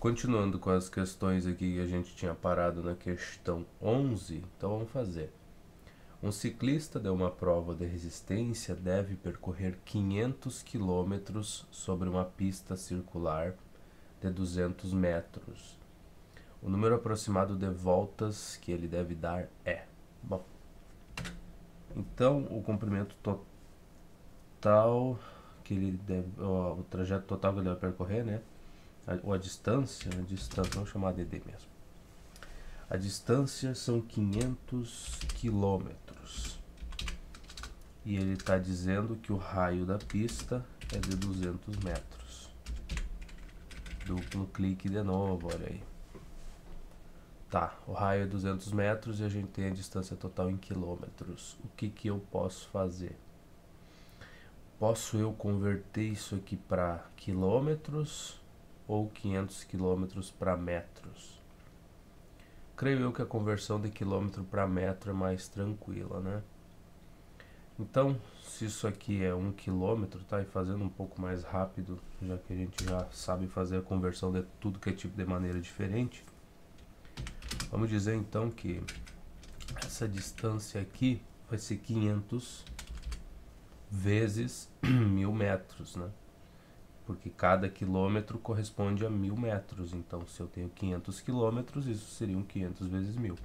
Continuando com as questões aqui que a gente tinha parado na questão 11, então vamos fazer. Um ciclista de uma prova de resistência deve percorrer 500 km sobre uma pista circular de 200 metros. O número aproximado de voltas que ele deve dar é... Bom, então o comprimento total que ele deve... o trajeto total que ele deve percorrer, né? Ou a distância, vamos chamar de D mesmo. A distância são 500 quilômetros. E ele está dizendo que o raio da pista é de 200 metros. Duplo clique de novo, olha aí. Tá, o raio é 200 metros e a gente tem a distância total em quilômetros. O que eu posso fazer? Posso eu converter isso aqui para quilômetros ou 500 quilômetros para metros? Creio eu que a conversão de quilômetro para metro é mais tranquila, né? Então, se isso aqui é 1 quilômetro, tá? E fazendo um pouco mais rápido, já que a gente já sabe fazer a conversão de tudo que é tipo de maneira diferente. Vamos dizer então que essa distância aqui vai ser 500 vezes 1000 metros, né? Porque cada quilômetro corresponde a 1000 metros. Então, se eu tenho 500 quilômetros, isso seriam 500 vezes 1000.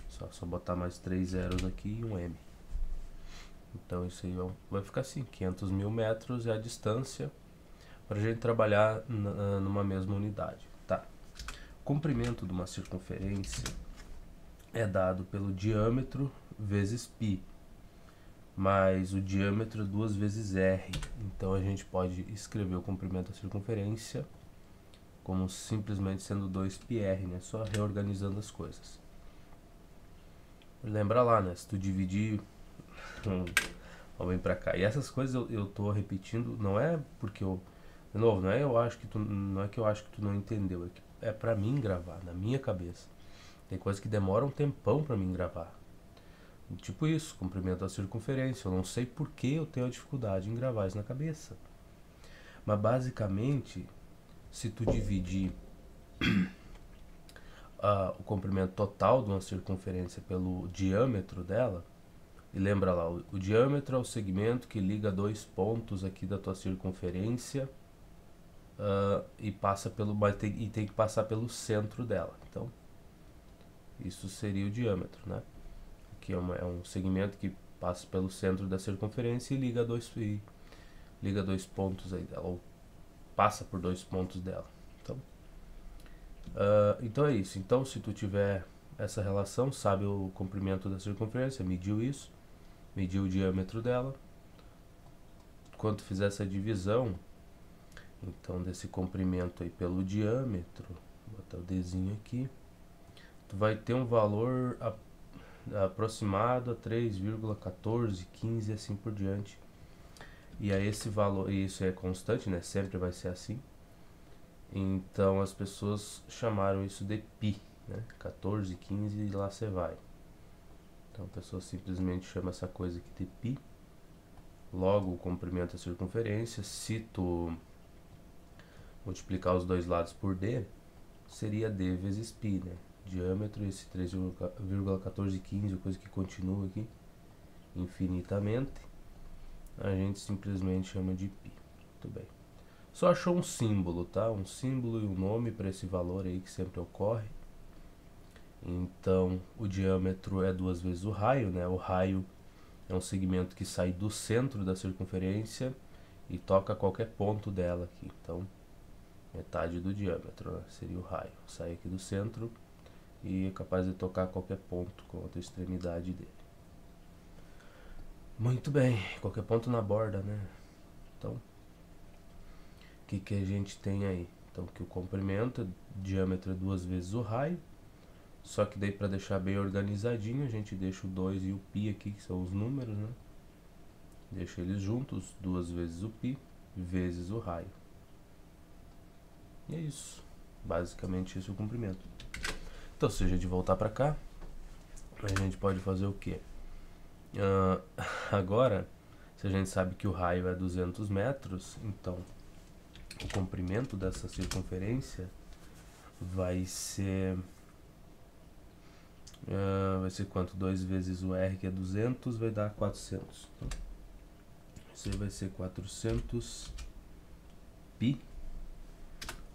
Só botar mais 3 zeros aqui e um M. Então, isso aí vai ficar assim: 500 mil metros é a distância para a gente trabalhar numa mesma unidade. Tá. O comprimento de uma circunferência é dado pelo diâmetro vezes π. Mas o diâmetro é 2 vezes r. Então a gente pode escrever o comprimento da circunferência como simplesmente sendo 2πr, né? Só reorganizando as coisas. Lembra lá, né? Se tu dividir... Vamos vir pra cá. E essas coisas eu tô repetindo, não é porque eu... De novo, não é que eu acho que tu não entendeu. É pra mim gravar, na minha cabeça. Tem coisas que demoram um tempão pra mim gravar. Tipo isso, comprimento da circunferência. Eu não sei por que eu tenho a dificuldade em gravar isso na cabeça. Mas basicamente, se tu dividir o comprimento total de uma circunferência pelo diâmetro dela, e lembra lá, o diâmetro é o segmento que liga dois pontos aqui da tua circunferência e tem que passar pelo centro dela. Então, isso seria o diâmetro, né? Que é um segmento que passa pelo centro da circunferência e liga dois pontos aí dela, ou passa por dois pontos dela. Então é isso. Então, se tu tiver essa relação, sabe o comprimento da circunferência, mediu isso, mediu o diâmetro dela. Quando tu fizer essa divisão, então desse comprimento aí pelo diâmetro, vou botar o Dzinho aqui, tu vai ter um valor aproximado a 3,1415 assim por diante. E aí esse valor, isso é constante, né? Sempre vai ser assim. Então as pessoas chamaram isso de π, né? 14, 15 e lá você vai. Então a pessoa simplesmente chama essa coisa aqui de π. Logo o comprimento da circunferência, se tu multiplicar os dois lados por d, seria d vezes π, né? Diâmetro, esse 3,1415, coisa que continua aqui infinitamente, a gente simplesmente chama de π. Muito bem. Só achou um símbolo, tá? Um símbolo e um nome para esse valor aí que sempre ocorre. Então, o diâmetro é 2 vezes o raio, né? O raio é um segmento que sai do centro da circunferência e toca qualquer ponto dela aqui. Então, metade do diâmetro, né? Seria o raio. Sai aqui do centro e é capaz de tocar qualquer ponto com a outra extremidade dele. Muito bem, qualquer ponto na borda, né? Então, o que a gente tem aí? Então, que o comprimento, diâmetro é 2 vezes o raio, só que daí para deixar bem organizadinho, a gente deixa o 2 e o π aqui, que são os números, né? Deixa eles juntos, 2 vezes o π, vezes o raio. E é isso. Basicamente esse é o comprimento. Então, se a gente voltar para cá, a gente pode fazer o quê? Agora, se a gente sabe que o raio é 200 metros, então o comprimento dessa circunferência vai ser quanto? 2 vezes o R, que é 200, vai dar 400. Então, isso aí vai ser 400 pi.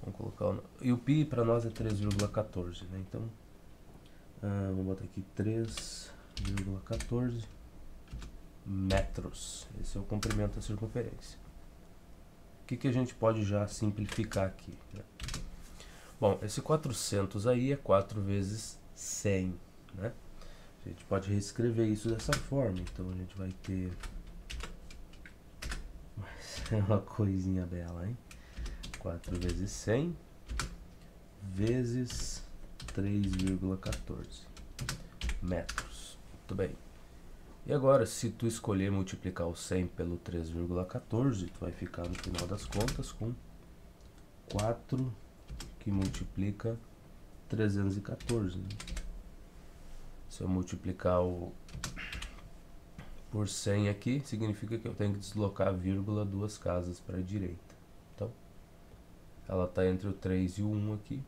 Vamos colocar e o pi para nós é 3,14, né? Então, vamos botar aqui 3,14 metros. Esse é o comprimento da circunferência. O que a gente pode já simplificar aqui, né? Bom, esse 400 aí é 4 vezes 100, né? A gente pode reescrever isso dessa forma. Então a gente vai ter uma coisinha bela, hein? 4 vezes 100 vezes 3,14 metros. Muito bem. E agora, se tu escolher multiplicar o 100 pelo 3,14, tu vai ficar no final das contas com 4 que multiplica 314, né? Se eu multiplicar o por 100 aqui, significa que eu tenho que deslocar a vírgula 2 casas para a direita. Então, ela está entre o 3 e o 1 aqui.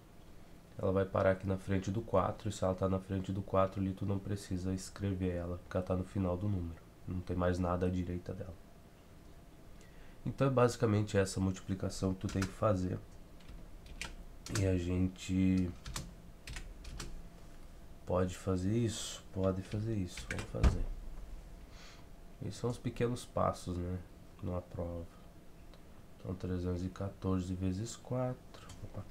Ela vai parar aqui na frente do 4, e se ela está na frente do 4 ali, tu não precisa escrever ela, porque ela está no final do número. Não tem mais nada à direita dela. Então é basicamente essa multiplicação que tu tem que fazer. E a gente pode fazer isso? Pode fazer isso, vamos fazer. Esses são os pequenos passos, né, numa prova. Então 314 vezes 4. Opa.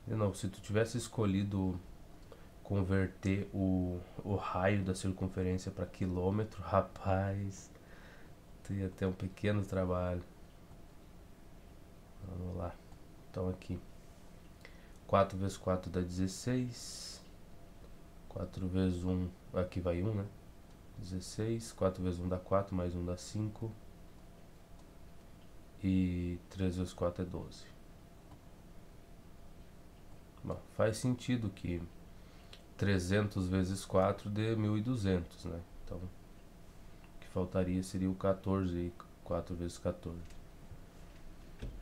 De novo, se tu tivesse escolhido converter o raio da circunferência para quilômetro, rapaz, tu ia ter um pequeno trabalho. Vamos lá. Então aqui 4 vezes 4 dá 16. 4 vezes 1, aqui vai 1, né? 16, 4 vezes 1 dá 4, mais 1 dá 5. E 3 vezes 4 é 12. Bom, faz sentido que 300 vezes 4 dê 1200, né? Então, o que faltaria seria o 14 e 4 vezes 14.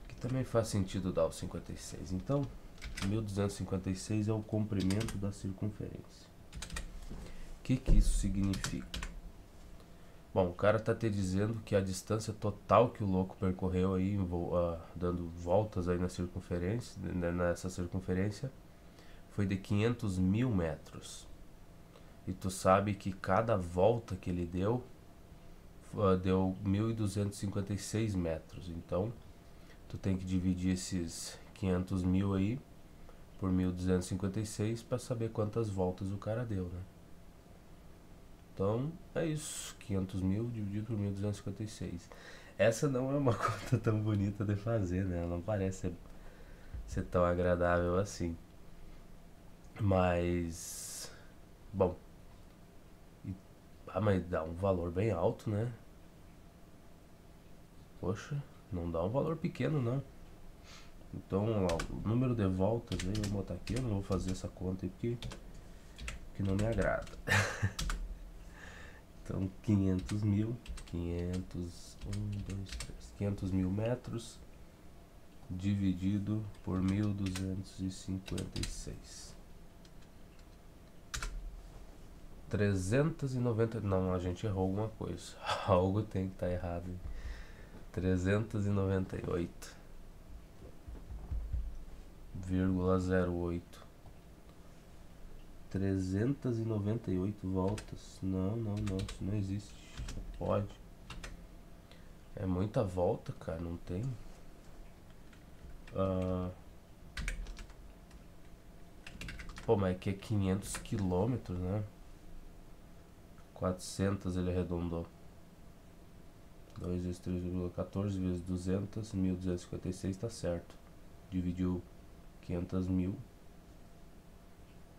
Que também faz sentido dar o 56. Então, 1256 é o comprimento da circunferência. O que isso significa? Bom, o cara está te dizendo que a distância total que o louco percorreu aí, dando voltas aí na circunferência, nessa circunferência, foi de 500 mil metros. E tu sabe que cada volta que ele deu 1256 metros. Então, tu tem que dividir esses 500 mil aí por 1256 para saber quantas voltas o cara deu, né? Então, é isso. 500 mil dividido por 1256. Essa não é uma conta tão bonita de fazer, né? Ela não parece ser tão agradável assim. Mas... bom... mas dá um valor bem alto, né? Poxa, não dá um valor pequeno, não. Então, ó, o número de voltas aí, eu vou botar aqui. Eu não vou fazer essa conta aí porque não me agrada. Então, 500 mil, 500 mil metros dividido por 1256. 390, não, a gente errou alguma coisa. Algo tem que estar errado. 398,08. 398 voltas. Não, isso não existe. Não pode. É muita volta, cara, não tem. Pô, mas aqui é 500 quilômetros, né? 400 ele arredondou. 2 vezes 3,14 vezes 200, 1256 tá certo. Dividiu 500 mil.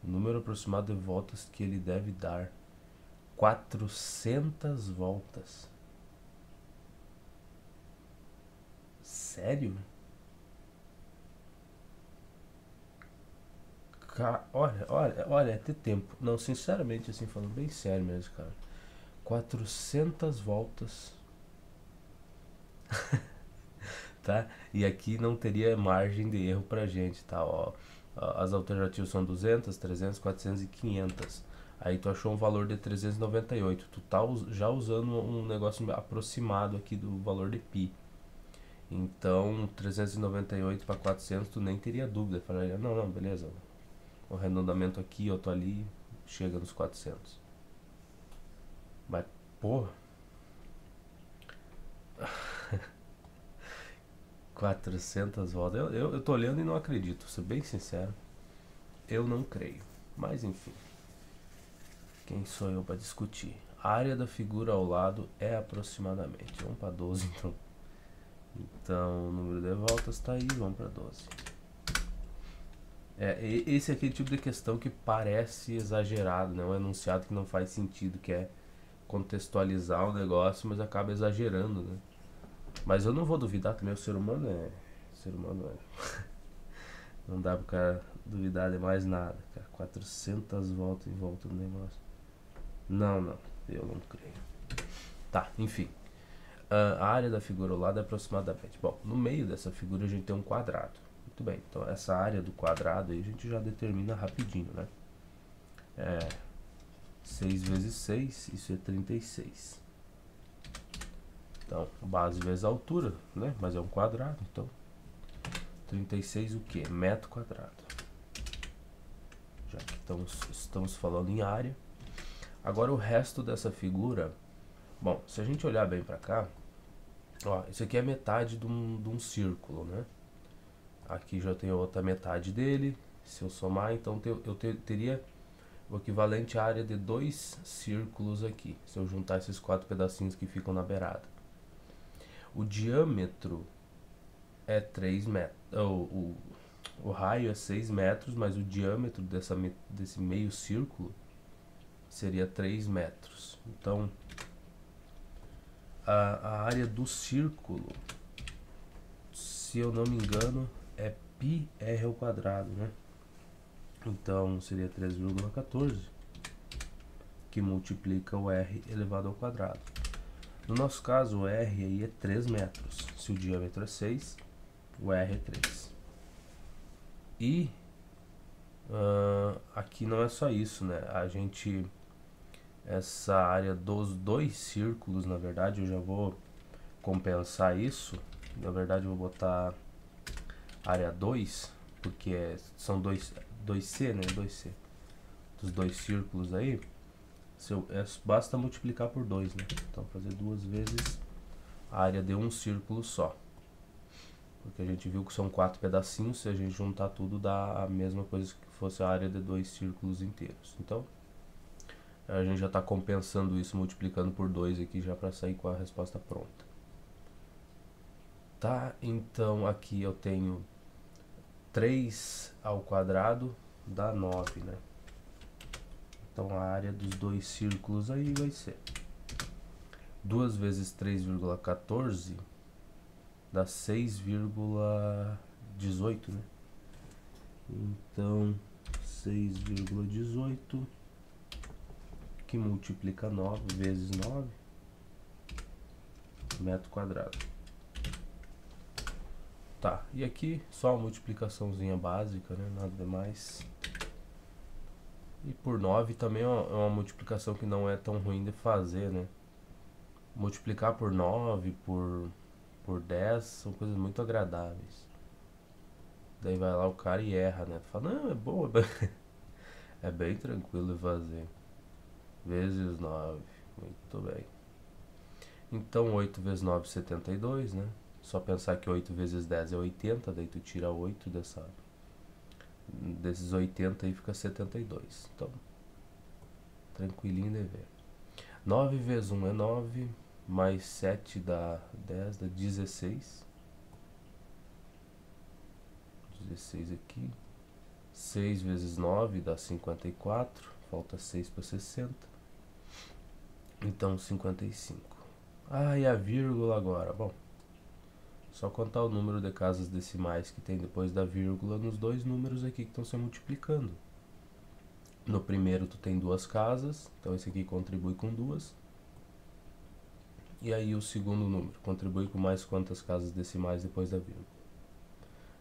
O número aproximado de voltas que ele deve dar: 400 voltas. Sério? Olha, até tempo. Não, sinceramente, assim, falando bem sério mesmo, cara. 400 voltas. tá? E aqui não teria margem de erro pra gente, tá? Ó, as alternativas são 200, 300, 400 e 500. Aí tu achou um valor de 398. Tu tá já usando um negócio aproximado aqui do valor de π. Então, 398 para 400 tu nem teria dúvida. Falaria, não, não, beleza. O arredondamento aqui, outro ali, chega nos 400. Mas, porra... 400 voltas. Eu tô olhando e não acredito, vou ser bem sincero. Eu não creio. Mas enfim. Quem sou eu para discutir? A área da figura ao lado é aproximadamente. Vamos para 12 então. Então o número de voltas está aí, vamos para 12. Esse é aquele tipo de questão que parece exagerado, né? Um enunciado que não faz sentido, que é contextualizar o negócio, mas acaba exagerando, né? Mas eu não vou duvidar também, o ser humano é... Não dá pro cara duvidar de mais nada, cara. 400 voltas em volta do negócio. Não, eu não creio. Tá, enfim. A área da figura ao lado é aproximadamente. Bom, no meio dessa figura a gente tem um quadrado. Muito bem, então essa área do quadrado aí a gente já determina rapidinho, né? 6 vezes 6, isso é 36. Então, base vezes altura, né? Mas é um quadrado, então 36 o que? Metro quadrado. Já que estamos falando em área. Agora o resto dessa figura... Bom, se a gente olhar bem pra cá... Ó, isso aqui é metade de um círculo, né? Aqui já tem outra metade dele. Se eu somar, então eu teria o equivalente à área de 2 círculos aqui. Se eu juntar esses 4 pedacinhos que ficam na beirada. O diâmetro é 3 metros. O raio é 6 metros, mas o diâmetro desse meio círculo seria 3 metros. Então, a área do círculo, se eu não me engano, é πr ao quadrado, né? Então, seria 3,14, que multiplica o r elevado ao quadrado. No nosso caso, o r aí é 3 metros. Se o diâmetro é 6, o r é 3. E aqui não é só isso, né? A gente... Essa área dos 2 círculos, na verdade, eu já vou compensar isso. Na verdade, eu vou botar área 2, porque são 2C, né? 2C. Dos 2 círculos aí, basta multiplicar por 2, né? Então, fazer 2 vezes a área de um círculo só. Porque a gente viu que são 4 pedacinhos, se a gente juntar tudo dá a mesma coisa que fosse a área de 2 círculos inteiros. Então, a gente já está compensando isso, multiplicando por 2 aqui já para sair com a resposta pronta. Tá, então aqui eu tenho 3 ao quadrado dá 9, né? Então a área dos 2 círculos aí vai ser 2 vezes 3,14 dá 6,18, né? Então 6,18 que multiplica 9 vezes 9 metro quadrado. Tá, e aqui só uma multiplicaçãozinha básica, né? Nada demais. E por 9 também é uma multiplicação que não é tão ruim de fazer, né? Multiplicar por 9, por 10, são coisas muito agradáveis. Daí vai lá o cara e erra, né? Fala, não, é bom, é bem tranquilo de fazer. Vezes 9, muito bem. Então 8 vezes 9 é 72, né? Só pensar que 8 vezes 10 é 80, daí tu tira 8 desses 80 aí fica 72. Então, tranquilinho de ver. 9 vezes 1 é 9, mais 7 dá 10, dá 16. 16 aqui. 6 vezes 9 dá 54, falta 6 para 60. Então 55. Ah, e a vírgula agora? Bom, só contar o número de casas decimais que tem depois da vírgula nos 2 números aqui que estão se multiplicando. No primeiro tu tem 2 casas, então esse aqui contribui com 2. E aí o segundo número contribui com mais quantas casas decimais depois da vírgula?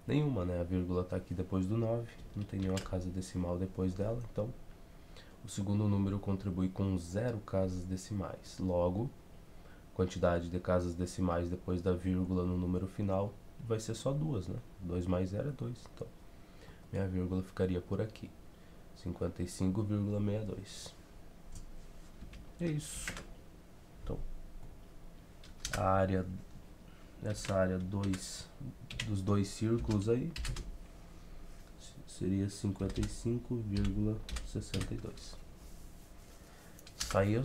Nenhuma, né? A vírgula está aqui depois do 9, não tem nenhuma casa decimal depois dela, então o segundo número contribui com 0 casas decimais. Logo, quantidade de casas decimais depois da vírgula no número final vai ser só 2, né? 2 mais 0 é 2, então minha vírgula ficaria por aqui, 55,62. É isso. Então, a área, essa área dos dois círculos aí seria 55,62. Saiu.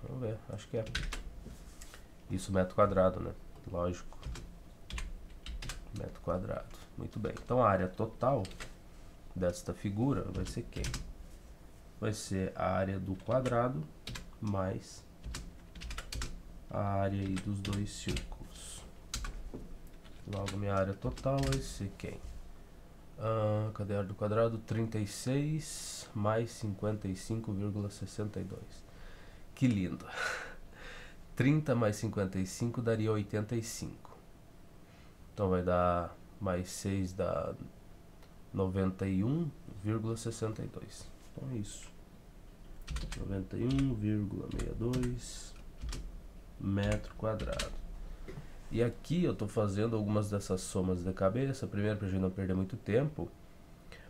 Vamos ver, acho que é. Isso metro quadrado, né? Lógico. Metro quadrado. Muito bem. Então a área total desta figura vai ser quem? Vai ser a área do quadrado mais a área aí dos dois círculos. Logo, minha área total vai ser quem? Cadê a área do quadrado? 36 mais 55,62. Que lindo! 30 mais 55 daria 85. Então vai dar mais 6 dá 91,62. Então é isso. 91,62 metro quadrado. E aqui eu estou fazendo algumas dessas somas de cabeça, primeiro para a gente não perder muito tempo,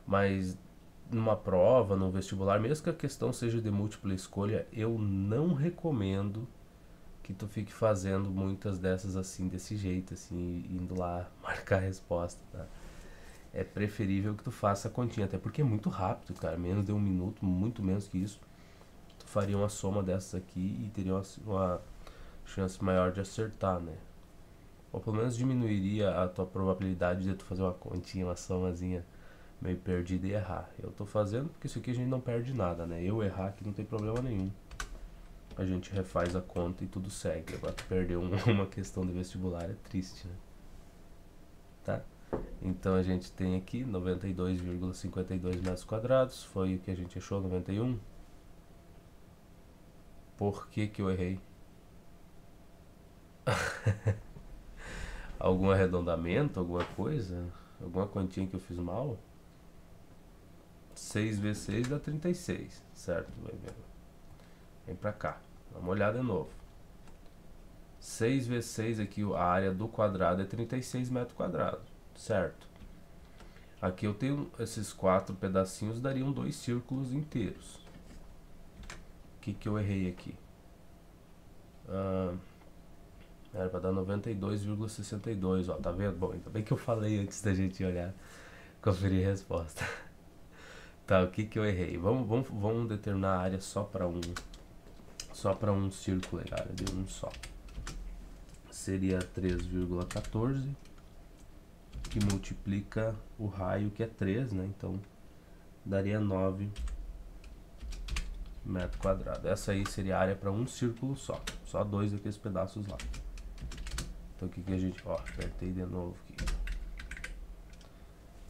mas numa prova, num vestibular, mesmo que a questão seja de múltipla escolha, eu não recomendo que tu fique fazendo muitas dessas assim, desse jeito, assim, indo lá marcar a resposta, tá? É preferível que tu faça a continha, até porque é muito rápido, cara, menos de 1 minuto, muito menos que isso, tu faria uma soma dessas aqui e teria uma chance maior de acertar, né? Ou pelo menos diminuiria a tua probabilidade de tu fazer uma continha, uma somazinha meio perdida e errar. Eu tô fazendo porque isso aqui a gente não perde nada, né? Eu errar aqui não tem problema nenhum. A gente refaz a conta e tudo segue. Agora tu perdeu uma questão de vestibular é triste, né? Tá? Então a gente tem aqui 92,52 metros quadrados. Foi o que a gente achou, 91. Por que eu errei? Algum arredondamento, alguma coisa? Alguma continha que eu fiz mal? 6 vezes 6 dá 36, certo? Vai ver. Vem pra cá, dá uma olhada de novo. 6 vezes 6 aqui, a área do quadrado é 36 metros quadrados, certo? Aqui eu tenho esses 4 pedacinhos, dariam 2 círculos inteiros. O que eu errei aqui? Era pra dar 92,62, ó, tá vendo? Bom, ainda bem que eu falei antes da gente olhar, conferir a resposta. Tá, o que eu errei? Vamos determinar a área só para um círculo, a área de um só. Seria 3,14, que multiplica o raio, que é 3, né? Então daria 9 metros quadrados. Essa aí seria a área para um círculo só 2 daqueles pedaços lá. Então o que a gente, ó, apertei de novo aqui.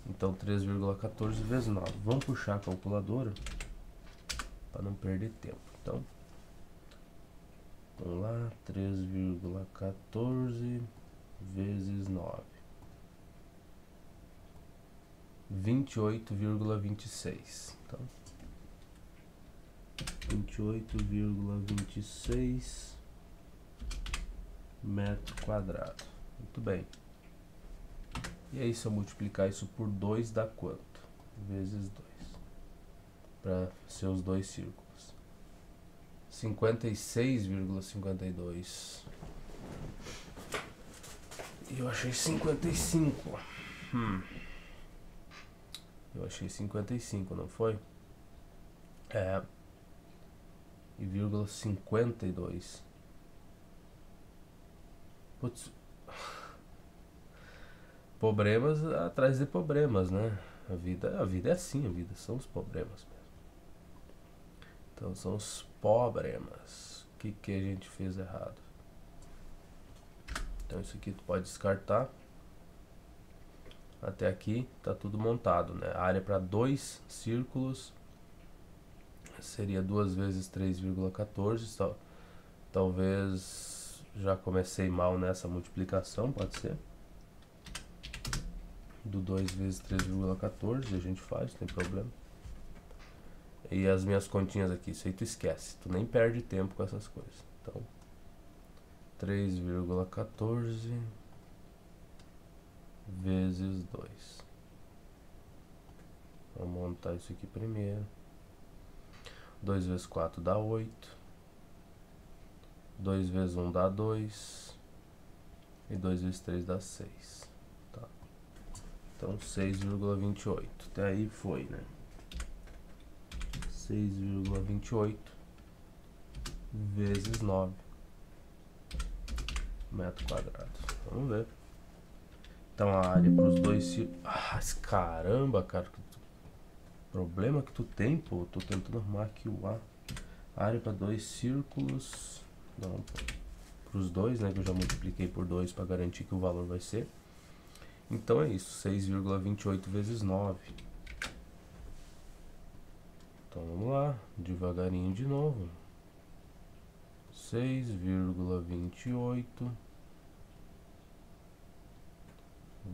Então 3,14 vezes 9. Vamos puxar a calculadora para não perder tempo. Então, vamos lá, 3,14 vezes 9. 28,26. Então, 28,26 metro quadrado. Muito bem. E aí, se eu multiplicar isso por 2, dá quanto? Vezes 2. Para ser os dois círculos. 56,52. E eu achei 55. Eu achei 55, não foi? É. E vírgula 52. Putz. Problemas atrás de problemas, né? A vida é assim, a vida são os problemas mesmo. Então são os problemas. O que a gente fez errado? Então isso aqui tu pode descartar. Até aqui tá tudo montado, né? A área para 2 círculos seria 2 vezes 3,14, Talvez já comecei mal nessa multiplicação, pode ser. Do 2 vezes 3,14 a gente faz, não tem problema. E as minhas continhas aqui, isso aí tu esquece, tu nem perde tempo com essas coisas. Então, 3,14 vezes 2. Vamos montar isso aqui primeiro. 2 vezes 4 dá 8. 2 vezes 1 dá 2. E 2 vezes 3 dá 6. Tá. Então 6,28. Até aí foi, né? 6,28 vezes 9 metro quadrado. Vamos ver. Então a área para os dois círculos. Ah, caramba, cara. Problema que tu tem, pô. Tô tentando arrumar aqui o A. Área para dois círculos. Não, para os dois, né? Que eu já multipliquei por 2 para garantir que o valor vai ser. Então é isso. 6,28 vezes 9. Então vamos lá. Devagarinho de novo. 6,28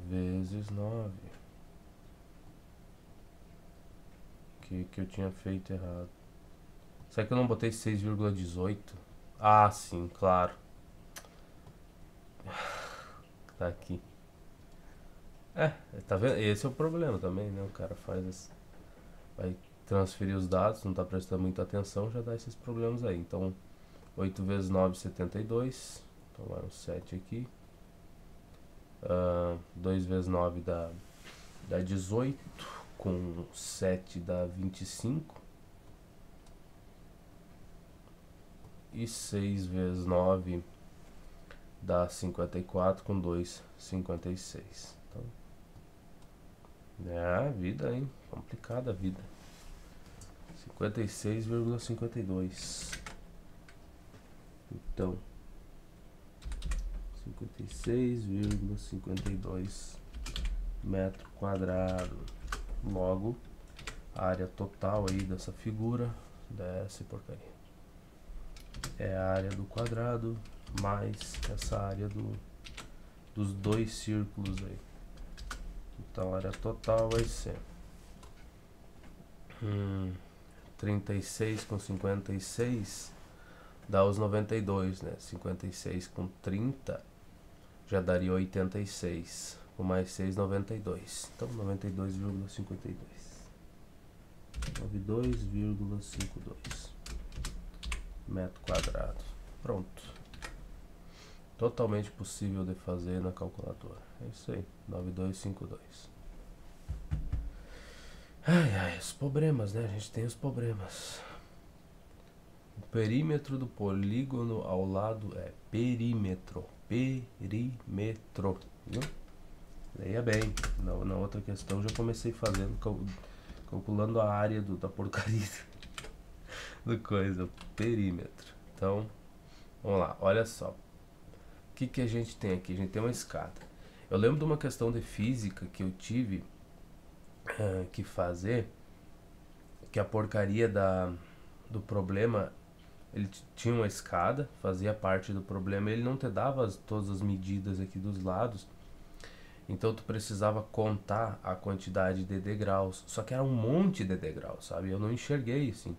vezes 9. Que eu tinha feito errado. Será que eu não botei 6,18? Ah, sim, claro. Tá aqui. Tá vendo? Esse é o problema também, né? O cara vai transferir os dados, não tá prestando muita atenção, já dá esses problemas aí. Então, 8 vezes 9, 72. Então vai um 7 aqui. 2 vezes 9 dá 18. Com 7 dá 25. E 6 vezes 9 dá 54. Com 2, 56. Então, é a vida, hein? Complicada a vida. 56,52. Então, 56,52 metro quadrado. Logo, a área total aí dessa figura, dessa porcaria, é a área do quadrado mais essa área dos dois círculos aí. Então a área total vai ser 36 com 56 dá os 92, né? 56 com 30 já daria 86. Com mais 6, 92. Então 92,52. 92,52 metro quadrado. Pronto. Totalmente possível de fazer na calculadora. É isso aí. 9252. Ai, os problemas, né? A gente tem os problemas. O perímetro do polígono ao lado é perímetro. Perímetro. Viu? Leia bem. Na outra questão já comecei fazendo, calculando a área da porcaria do coisa. Perímetro. Então, vamos lá. Olha só. O que a gente tem aqui? A gente tem uma escada. Eu lembro de uma questão de física que eu tive que fazer, que a porcaria do problema, ele tinha uma escada, fazia parte do problema, ele não te dava todas as medidas aqui dos lados, então tu precisava contar a quantidade de degraus, só que era um monte de degraus, sabe? Eu não enxerguei assim.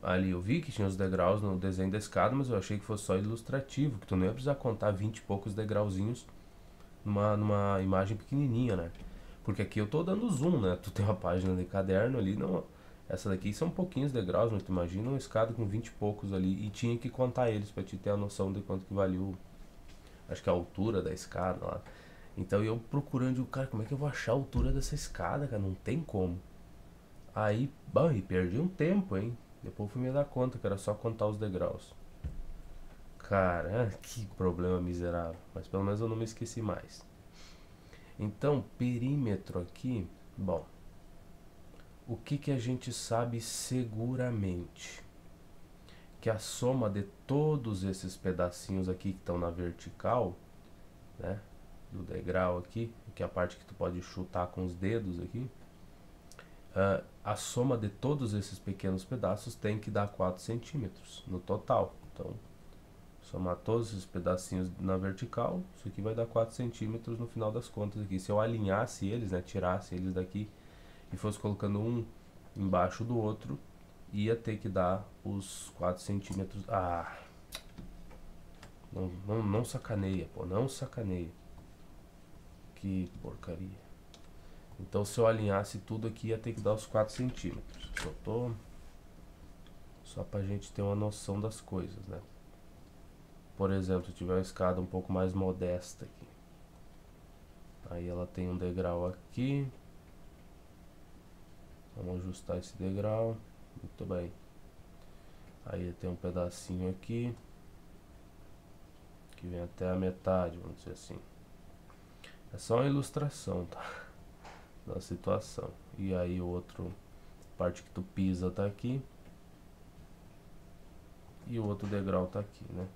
Ali eu vi que tinha os degraus no desenho da escada, mas eu achei que fosse só ilustrativo, que tu não ia precisar contar 20 e poucos degrauzinhos numa imagem pequenininha, né? Porque aqui eu tô dando zoom, né? Tu tem uma página de caderno ali, não, essa daqui são pouquinhos degraus, mas tu imagina uma escada com 20 e poucos ali, e tinha que contar eles pra te ter a noção de quanto que valeu, acho que a altura da escada lá. Então eu procurando, cara, como é que eu vou achar a altura dessa escada, cara? Não tem como. Aí, bom, e perdi um tempo, hein? Depois fui me dar conta que era só contar os degraus. Cara, que problema miserável. Mas pelo menos eu não me esqueci mais. Então, perímetro aqui, bom. O que a gente sabe seguramente? Que a soma de todos esses pedacinhos aqui que estão na vertical, né? Do degrau aqui, que é a parte que tu pode chutar com os dedos aqui. A soma de todos esses pequenos pedaços tem que dar 4 centímetros no total. Então, somar todos esses pedacinhos na vertical, isso aqui vai dar 4 centímetros no final das contas aqui. Se eu alinhasse eles, né, tirasse eles daqui e fosse colocando um embaixo do outro, ia ter que dar os 4 centímetros. Ah, não sacaneia, pô, não sacaneia. Que porcaria. Então se eu alinhasse tudo aqui, ia ter que dar os 4 centímetros. Só pra gente ter uma noção das coisas, né? Por exemplo, se tiver uma escada um pouco mais modesta aqui, aí ela tem um degrau aqui. Vamos ajustar esse degrau. Muito bem. Aí tem um pedacinho aqui que vem até a metade, vamos dizer assim. É só uma ilustração, tá? Da situação. E aí o outro, parte que tu pisa tá aqui. E o outro degrau tá aqui, né?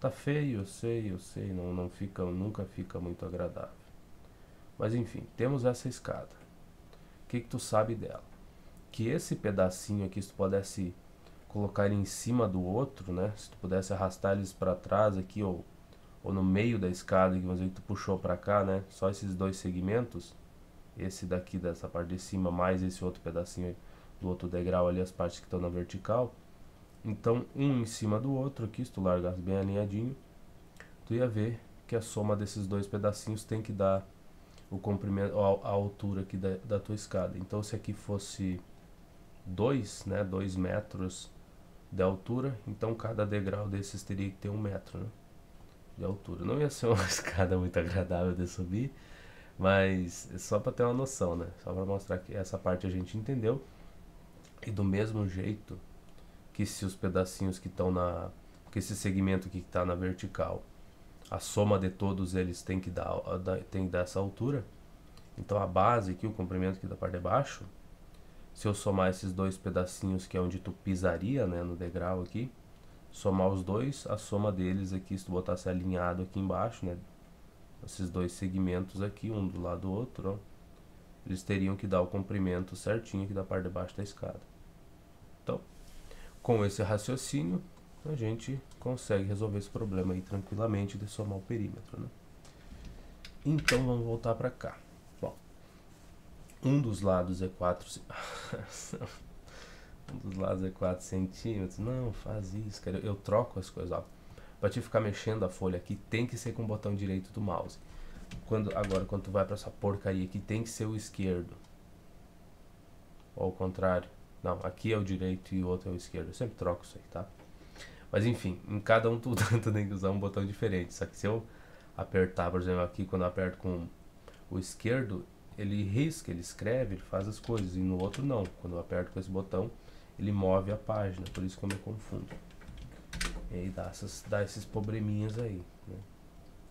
Tá feio, eu sei, não fica, nunca fica muito agradável. Mas enfim, temos essa escada. O que tu sabe dela? Que esse pedacinho aqui, se tu pudesse colocar ele em cima do outro, né? Se tu pudesse arrastar eles para trás aqui, ou no meio da escada, que vamos dizer que tu puxou para cá, né? Só esses dois segmentos, esse daqui dessa parte de cima, mais esse outro pedacinho do outro degrau ali, as partes que estão na vertical. Então, um em cima do outro aqui, se tu largasse bem alinhadinho, tu ia ver que a soma desses dois pedacinhos tem que dar o comprimento, a altura aqui da tua escada. Então, se aqui fosse 2, né, 2 metros de altura, então cada degrau desses teria que ter 1 metro, né, de altura. Não ia ser uma escada muito agradável de subir, mas só para ter uma noção, né, só para mostrar que essa parte a gente entendeu. E do mesmo jeito que se os pedacinhos que estão que esse segmento aqui que está na vertical, a soma de todos eles tem que dar essa altura. Então a base aqui, o comprimento aqui da parte de baixo, se eu somar esses dois pedacinhos que é onde tu pisaria, né, no degrau aqui, somar os dois, a soma deles aqui, se tu botasse alinhado aqui embaixo, né, esses dois segmentos aqui, um do lado do outro, ó, eles teriam que dar o comprimento certinho aqui da parte de baixo da escada. Então, com esse raciocínio, a gente consegue resolver esse problema aí tranquilamente de somar o perímetro, né? Então vamos voltar para cá. Bom, um dos lados é 4 um dos lados é 4 centímetros. Não, faz isso, cara. Eu troco as coisas, ó. Pra te ficar mexendo a folha aqui, tem que ser com o botão direito do mouse. Agora, quando tu vai pra essa porcaria aqui, tem que ser o esquerdo. Ou ao contrário. Não, aqui é o direito e o outro é o esquerdo. Eu sempre troco isso aí, tá? Mas enfim, em cada um tu tem que usar um botão diferente. Só que se eu apertar, por exemplo, aqui quando eu aperto com o esquerdo, ele risca, ele escreve, ele faz as coisas. E no outro não. Quando eu aperto com esse botão, ele move a página. Por isso que eu me confundo. E aí dá esses probleminhas aí, né?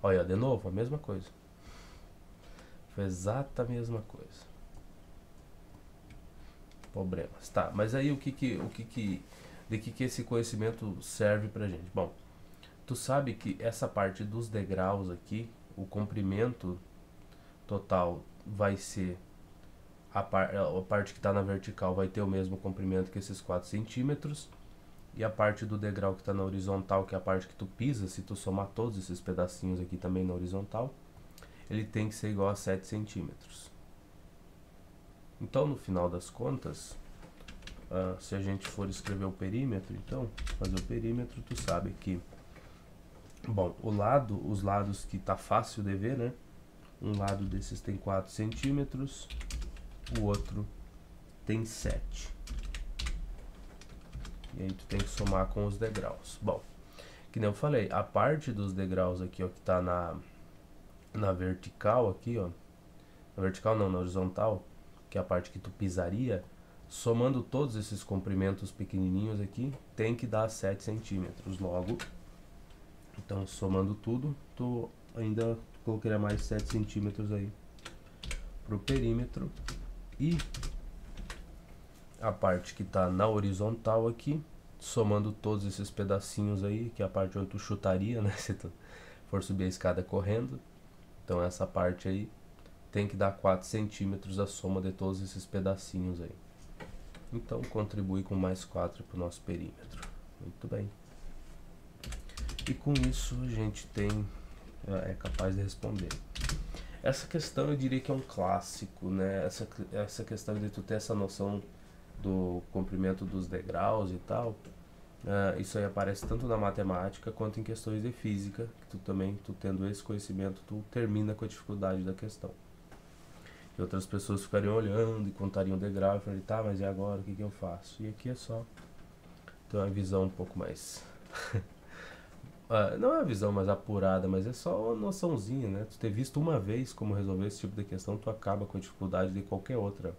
Olha, de novo, a mesma coisa. Foi exata a mesma coisa. Problemas. Tá, mas aí de que esse conhecimento serve pra gente? Bom, tu sabe que essa parte dos degraus aqui, o comprimento total vai ser a parte que está na vertical vai ter o mesmo comprimento que esses 4 centímetros, e a parte do degrau que está na horizontal, que é a parte que tu pisa, se tu somar todos esses pedacinhos aqui também na horizontal, ele tem que ser igual a 7 centímetros. Então, no final das contas, se a gente for escrever o perímetro, então, fazer o perímetro, tu sabe que, bom, os lados que tá fácil de ver, né? Um lado desses tem 4 centímetros, o outro tem 7. E aí tu tem que somar com os degraus. Bom, que nem eu falei, a parte dos degraus aqui, ó, que tá na vertical aqui, ó, na vertical não, na horizontal, que é a parte que tu pisaria, somando todos esses comprimentos pequenininhos aqui, tem que dar 7 centímetros. Logo, então somando tudo, tu ainda colocaria mais 7 centímetros aí pro perímetro. E a parte que tá na horizontal aqui, somando todos esses pedacinhos aí, que é a parte onde tu chutaria, né, se tu for subir a escada correndo. Então essa parte aí tem que dar 4 centímetros a soma de todos esses pedacinhos aí. Então contribui com mais 4 para o nosso perímetro. Muito bem. E com isso a gente é capaz de responder. Essa questão eu diria que é um clássico, né? Essa questão de tu ter essa noção do comprimento dos degraus e tal, isso aí aparece tanto na matemática quanto em questões de física, que tu tendo esse conhecimento, tu termina com a dificuldade da questão. E outras pessoas ficariam olhando e contariam o degrau e falariam, tá, mas e agora, o que eu faço? E aqui é só ter uma visão um pouco mais... não é uma visão mais apurada, mas é só uma noçãozinha, né? Tu ter visto uma vez como resolver esse tipo de questão, tu acaba com a dificuldade de qualquer outro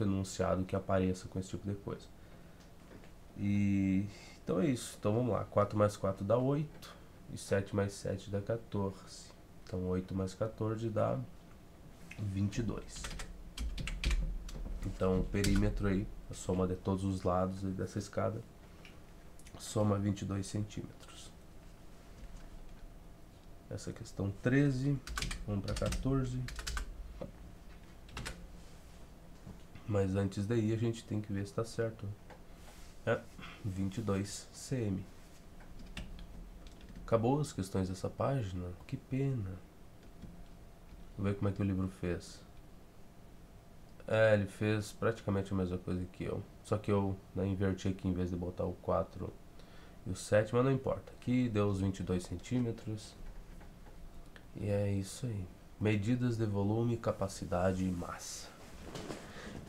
enunciado que apareça com esse tipo de coisa. E então é isso. Então vamos lá. 4 mais 4 dá 8 e 7 mais 7 dá 14. Então 8 mais 14 dá 22. Então o perímetro aí, a soma de todos os lados aí dessa escada, soma 22 centímetros. Essa questão 13, vamos para 14. Mas antes daí a gente tem que ver se está certo. 22 cm. Acabou as questões dessa página? Que pena. Vamos ver como é que o livro fez. Ele fez praticamente a mesma coisa que eu. Só que eu inverti aqui em vez de botar o 4 e o 7, mas não importa. Aqui deu os 22 centímetros. E é isso aí. Medidas de volume, capacidade e massa.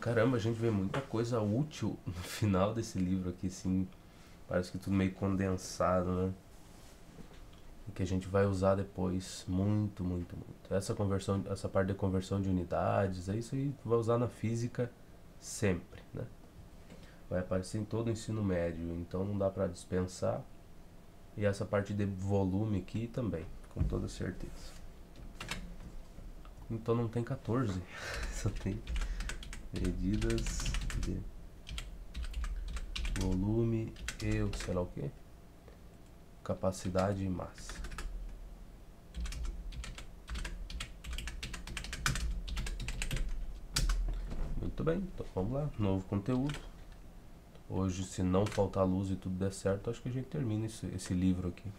Caramba, a gente vê muita coisa útil no final desse livro aqui, sim. Parece que tudo meio condensado, né? E que a gente vai usar depois. Muito, muito, muito. Essa parte de conversão de unidades, é isso aí que vai usar na física sempre, né? Vai aparecer em todo o ensino médio, então não dá pra dispensar. E essa parte de volume aqui também, com toda certeza. Então não tem 14, só tem medidas de volume e sei lá o que, capacidade e massa. Muito bem, então vamos lá, novo conteúdo. Hoje, se não faltar luz e tudo der certo, acho que a gente termina esse livro aqui.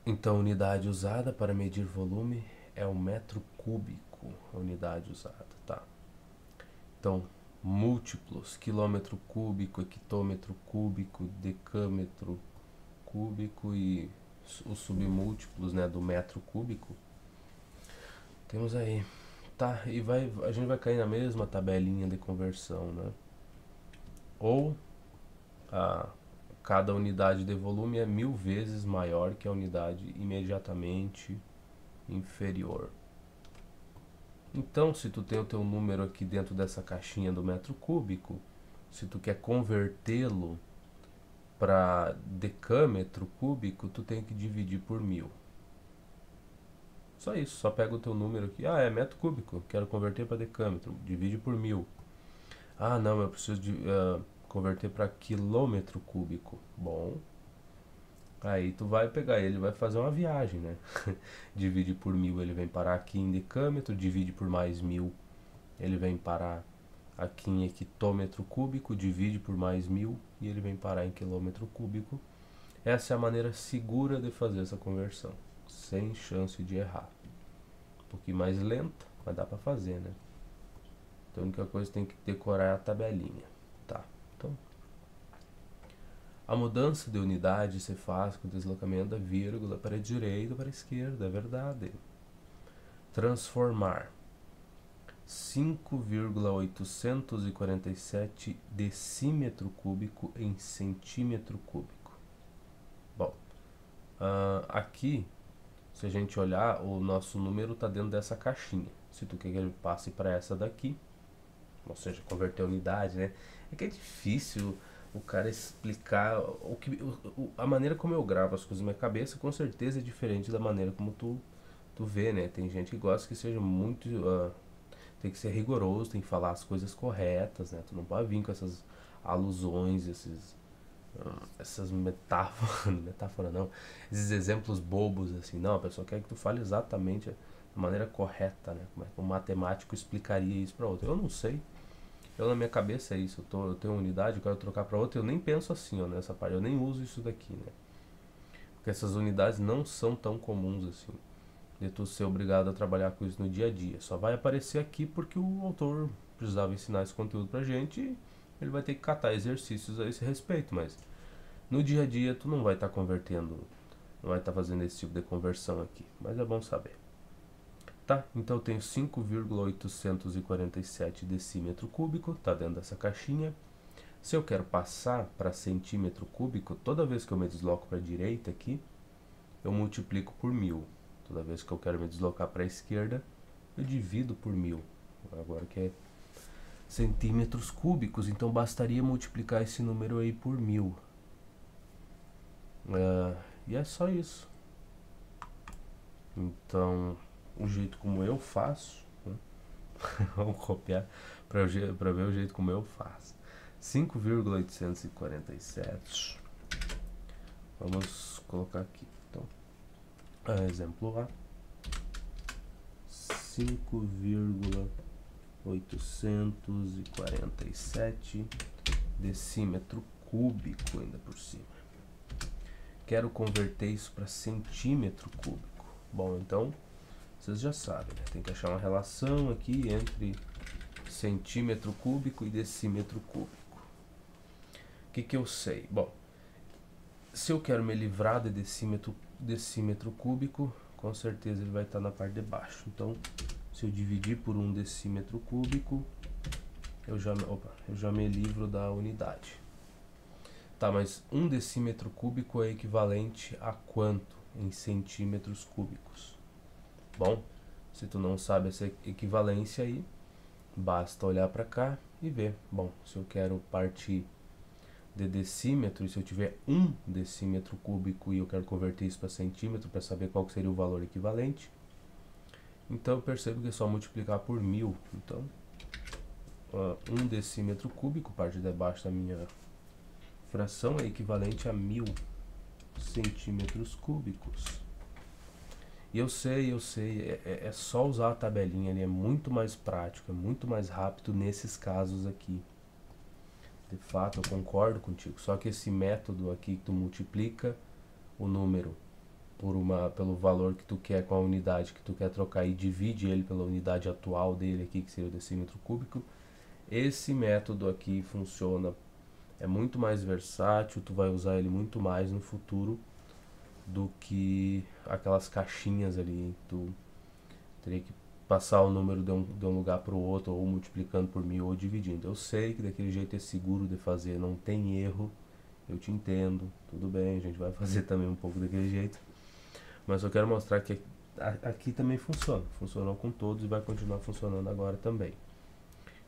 Então, a unidade usada para medir volume é o metro cúbico, a unidade usada, tá? Então, múltiplos, quilômetro cúbico, hectômetro cúbico, decâmetro cúbico e os submúltiplos, né, do metro cúbico. Temos aí, tá? E a gente vai cair na mesma tabelinha de conversão, né? Ou cada unidade de volume é 1000 vezes maior que a unidade imediatamente inferior. Então, se tu tem o teu número aqui dentro dessa caixinha do metro cúbico, se tu quer convertê-lo para decâmetro cúbico, tu tem que dividir por 1000. Só isso, só pega o teu número aqui. É metro cúbico, quero converter para decâmetro, divide por 1000. Não, eu preciso converter para quilômetro cúbico. Bom, aí tu vai pegar ele, vai fazer uma viagem, né? Divide por 1000, ele vem parar aqui em decâmetro, divide por mais 1000, ele vem parar aqui em hectômetro cúbico, divide por mais 1000 e ele vem parar em quilômetro cúbico. Essa é a maneira segura de fazer essa conversão, sem chance de errar. Um pouquinho mais lenta, mas dá pra fazer, né? Então a única coisa que tem que decorar é a tabelinha, tá? Então, a mudança de unidade se faz com o deslocamento da vírgula para a direita ou para a esquerda, é verdade. Transformar 5,847 decímetro cúbico em centímetro cúbico. Bom, aqui, se a gente olhar, o nosso número está dentro dessa caixinha. Se tu quer que ele passe para essa daqui, ou seja, converter a unidade, né? É que é difícil o cara explicar a maneira como eu gravo as coisas na minha cabeça, com certeza é diferente da maneira como tu vê, né? Tem gente que gosta que seja muito tem que ser rigoroso, tem que falar as coisas corretas, né? Tu não pode vir com essas alusões, essas metáfora não, esses exemplos bobos assim. Não, a pessoa quer que tu fale exatamente da maneira correta, né? Como é que um matemático explicaria isso para outro? Eu não sei. Na minha cabeça é isso, eu tenho uma unidade, eu quero trocar para outra, eu nem penso assim, nessa parte, eu nem uso isso daqui, né? Porque essas unidades não são tão comuns assim, de tu ser obrigado a trabalhar com isso no dia a dia. Só vai aparecer aqui porque o autor precisava ensinar esse conteúdo pra gente e ele vai ter que catar exercícios a esse respeito, mas no dia a dia tu não vai estar convertendo, não vai estar fazendo esse tipo de conversão aqui, mas é bom saber. Tá, então eu tenho 5,847 decímetro cúbico, tá dentro dessa caixinha. Se eu quero passar para centímetro cúbico, toda vez que eu me desloco para a direita aqui, eu multiplico por 1000. Toda vez que eu quero me deslocar para a esquerda, eu divido por 1000. Agora que é centímetros cúbicos, então bastaria multiplicar esse número aí por 1000. E é só isso. Então, o jeito como eu faço, né? Vamos copiar para ver o jeito como eu faço. 5,847. Vamos colocar aqui. Então, exemplo A. 5,847 decímetro cúbico ainda por cima. Quero converter isso para centímetro cúbico. Bom, então vocês já sabem, né? Tem que achar uma relação aqui entre centímetro cúbico e decímetro cúbico. O que eu sei? Bom, se eu quero me livrar de decímetro cúbico, com certeza ele vai estar na parte de baixo. Então, se eu dividir por 1 decímetro cúbico, eu já me livro da unidade. Tá, mas 1 decímetro cúbico é equivalente a quanto em centímetros cúbicos? Bom, se tu não sabe essa equivalência aí, basta olhar para cá e ver. Bom, se eu quero partir de decímetro, e se eu tiver 1 decímetro cúbico e eu quero converter isso para centímetro para saber qual seria o valor equivalente, então eu percebo que é só multiplicar por 1000. Então, 1 decímetro cúbico, parte de baixo da minha fração, é equivalente a 1000 centímetros cúbicos. E eu sei, é só usar a tabelinha ali, é muito mais prático, é muito mais rápido nesses casos aqui. De fato, eu concordo contigo, só que esse método aqui que tu multiplica o número pelo valor que tu quer com a unidade que tu quer trocar e divide ele pela unidade atual dele aqui, que seria o decímetro cúbico, esse método aqui funciona, é muito mais versátil, tu vai usar ele muito mais no futuro do que aquelas caixinhas ali, tu teria que passar o número de um lugar para o outro, ou multiplicando por 1000 ou dividindo. Eu sei que daquele jeito é seguro de fazer, não tem erro, eu te entendo, tudo bem, a gente vai fazer também um pouco daquele jeito, mas eu quero mostrar que aqui também funciona, funcionou com todos e vai continuar funcionando agora também.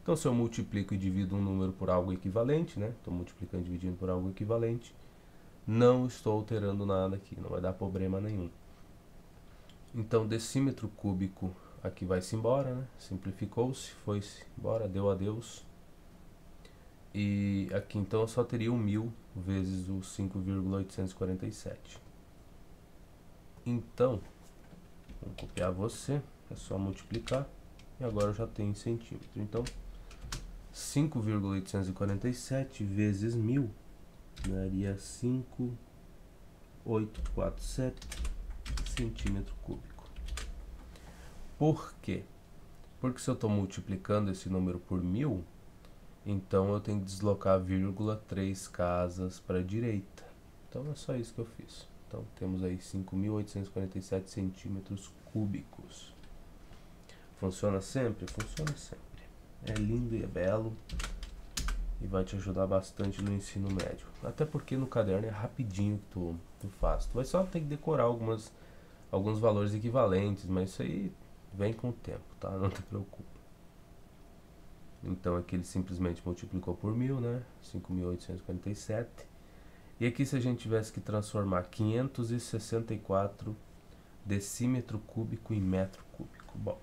Então, se eu multiplico e divido um número por algo equivalente, né, estou multiplicando e dividindo por algo equivalente, não estou alterando nada aqui, não vai dar problema nenhum. Então, decímetro cúbico aqui vai-se embora, né? Simplificou-se, foi-se embora, deu adeus. E aqui então eu só teria o 1000 vezes o 5,847. Então, vamos copiar você, é só multiplicar. E agora eu já tenho em centímetro. Então, 5,847 vezes 1000 daria 5,847 centímetro cúbico. Por quê? Porque se eu estou multiplicando esse número por 1000, então eu tenho que deslocar 3 casas para a direita. Então é só isso que eu fiz. Então temos aí 5.847 centímetros cúbicos. Funciona sempre? Funciona sempre. É lindo e é belo e vai te ajudar bastante no ensino médio. Até porque no caderno é rapidinho que tu faz. Tu vai só ter que decorar alguns valores equivalentes, mas isso aí vem com o tempo, tá? Não te preocupa. Então aqui ele simplesmente multiplicou por 1000, né? 5.847. E aqui se a gente tivesse que transformar 564 decímetro cúbico em metro cúbico. Bom,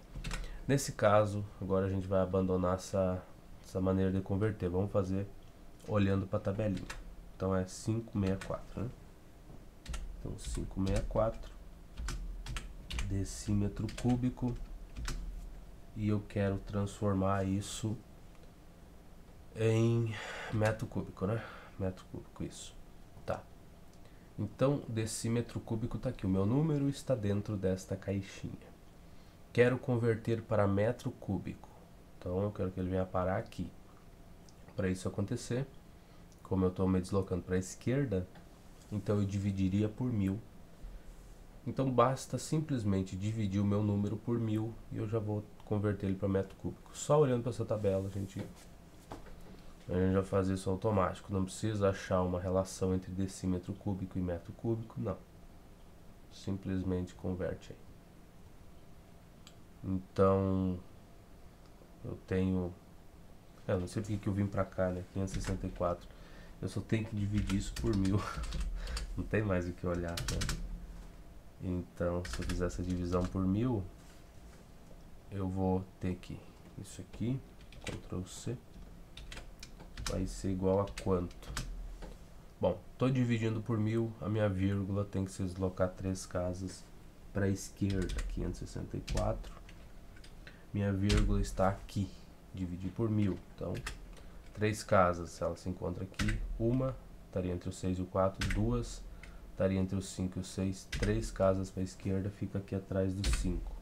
nesse caso, agora a gente vai abandonar essa maneira de converter. Vamos fazer olhando para a tabelinha. Então é 564, né? Então 564 decímetro cúbico. E eu quero transformar isso em metro cúbico, né? Metro cúbico, isso. Tá. Então, decímetro cúbico está aqui. O meu número está dentro desta caixinha. Quero converter para metro cúbico. Então, eu quero que ele venha parar aqui. Para isso acontecer, como eu estou me deslocando para a esquerda, então eu dividiria por 1000. Então, basta simplesmente dividir o meu número por 1000 e eu já vou converter ele para metro cúbico. Só olhando para essa tabela, a gente vai fazer isso automático. Não precisa achar uma relação entre decímetro cúbico e metro cúbico, não. Simplesmente converte aí. Então, eu tenho... não sei porque que eu vim pra cá, né? 564. Eu só tenho que dividir isso por 1000. Não tem mais o que olhar, né? Então, se eu fizer essa divisão por 1000, eu vou ter que... Isso aqui, Ctrl C, vai ser igual a quanto? Bom, estou dividindo por 1000, a minha vírgula tem que se deslocar 3 casas para a esquerda, 564. Minha vírgula está aqui, dividir por 1000. Então, 3 casas, ela se encontra aqui. Uma estaria entre o 6 e o 4, 2 estaria entre o 5 e o 6, 3 casas para a esquerda, fica aqui atrás do 5.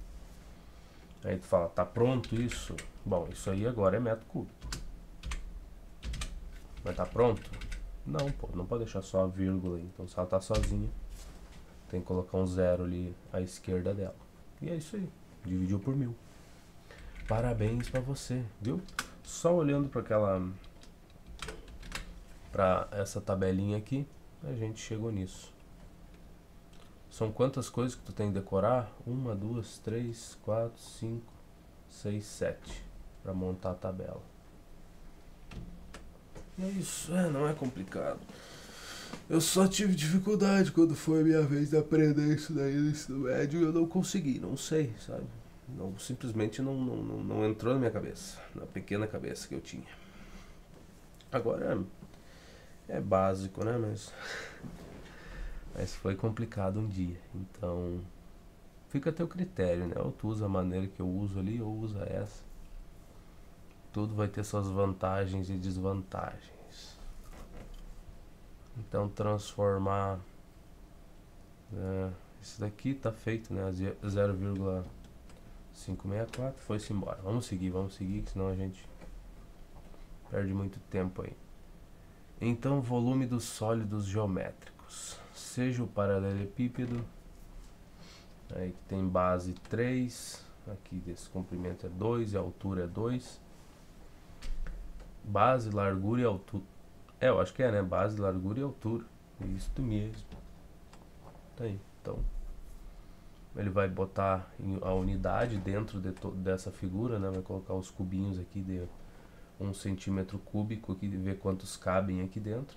Aí tu fala, tá pronto isso? Bom, isso aí agora é metro cúbico. Mas tá pronto? Não, pô, não pode deixar só a vírgula aí. Então, se ela tá sozinha, tem que colocar um 0 ali à esquerda dela. E é isso aí, dividiu por 1000. Parabéns pra você, viu? Só olhando para essa tabelinha aqui, a gente chegou nisso. São quantas coisas que tu tem que decorar? 1, 2, 3, 4, 5, 6, 7 para montar a tabela. E é isso, não é complicado. Eu só tive dificuldade quando foi a minha vez de aprender isso daí no ensino médio e eu não consegui, não sei, sabe? Não, simplesmente não entrou na minha cabeça, na pequena cabeça que eu tinha. Agora é básico, né? Mas foi complicado um dia. Então fica a teu critério, né? Ou tu usa a maneira que eu uso ali, ou usa essa. Tudo vai ter suas vantagens e desvantagens. Então transformar isso daqui tá feito, né? 0,564 foi-se embora. Vamos seguir, que senão a gente perde muito tempo aí. Então, volume dos sólidos geométricos. Seja o paralelepípedo, aí tem base 3, aqui desse comprimento é 2 e a altura é 2. Base, largura e altura. Eu acho que é, né? Base, largura e altura. Isso mesmo. Tá aí. Então, ele vai botar a unidade dentro dessa figura, né? Vai colocar os cubinhos aqui de 1 centímetro cúbico aqui, ver quantos cabem aqui dentro.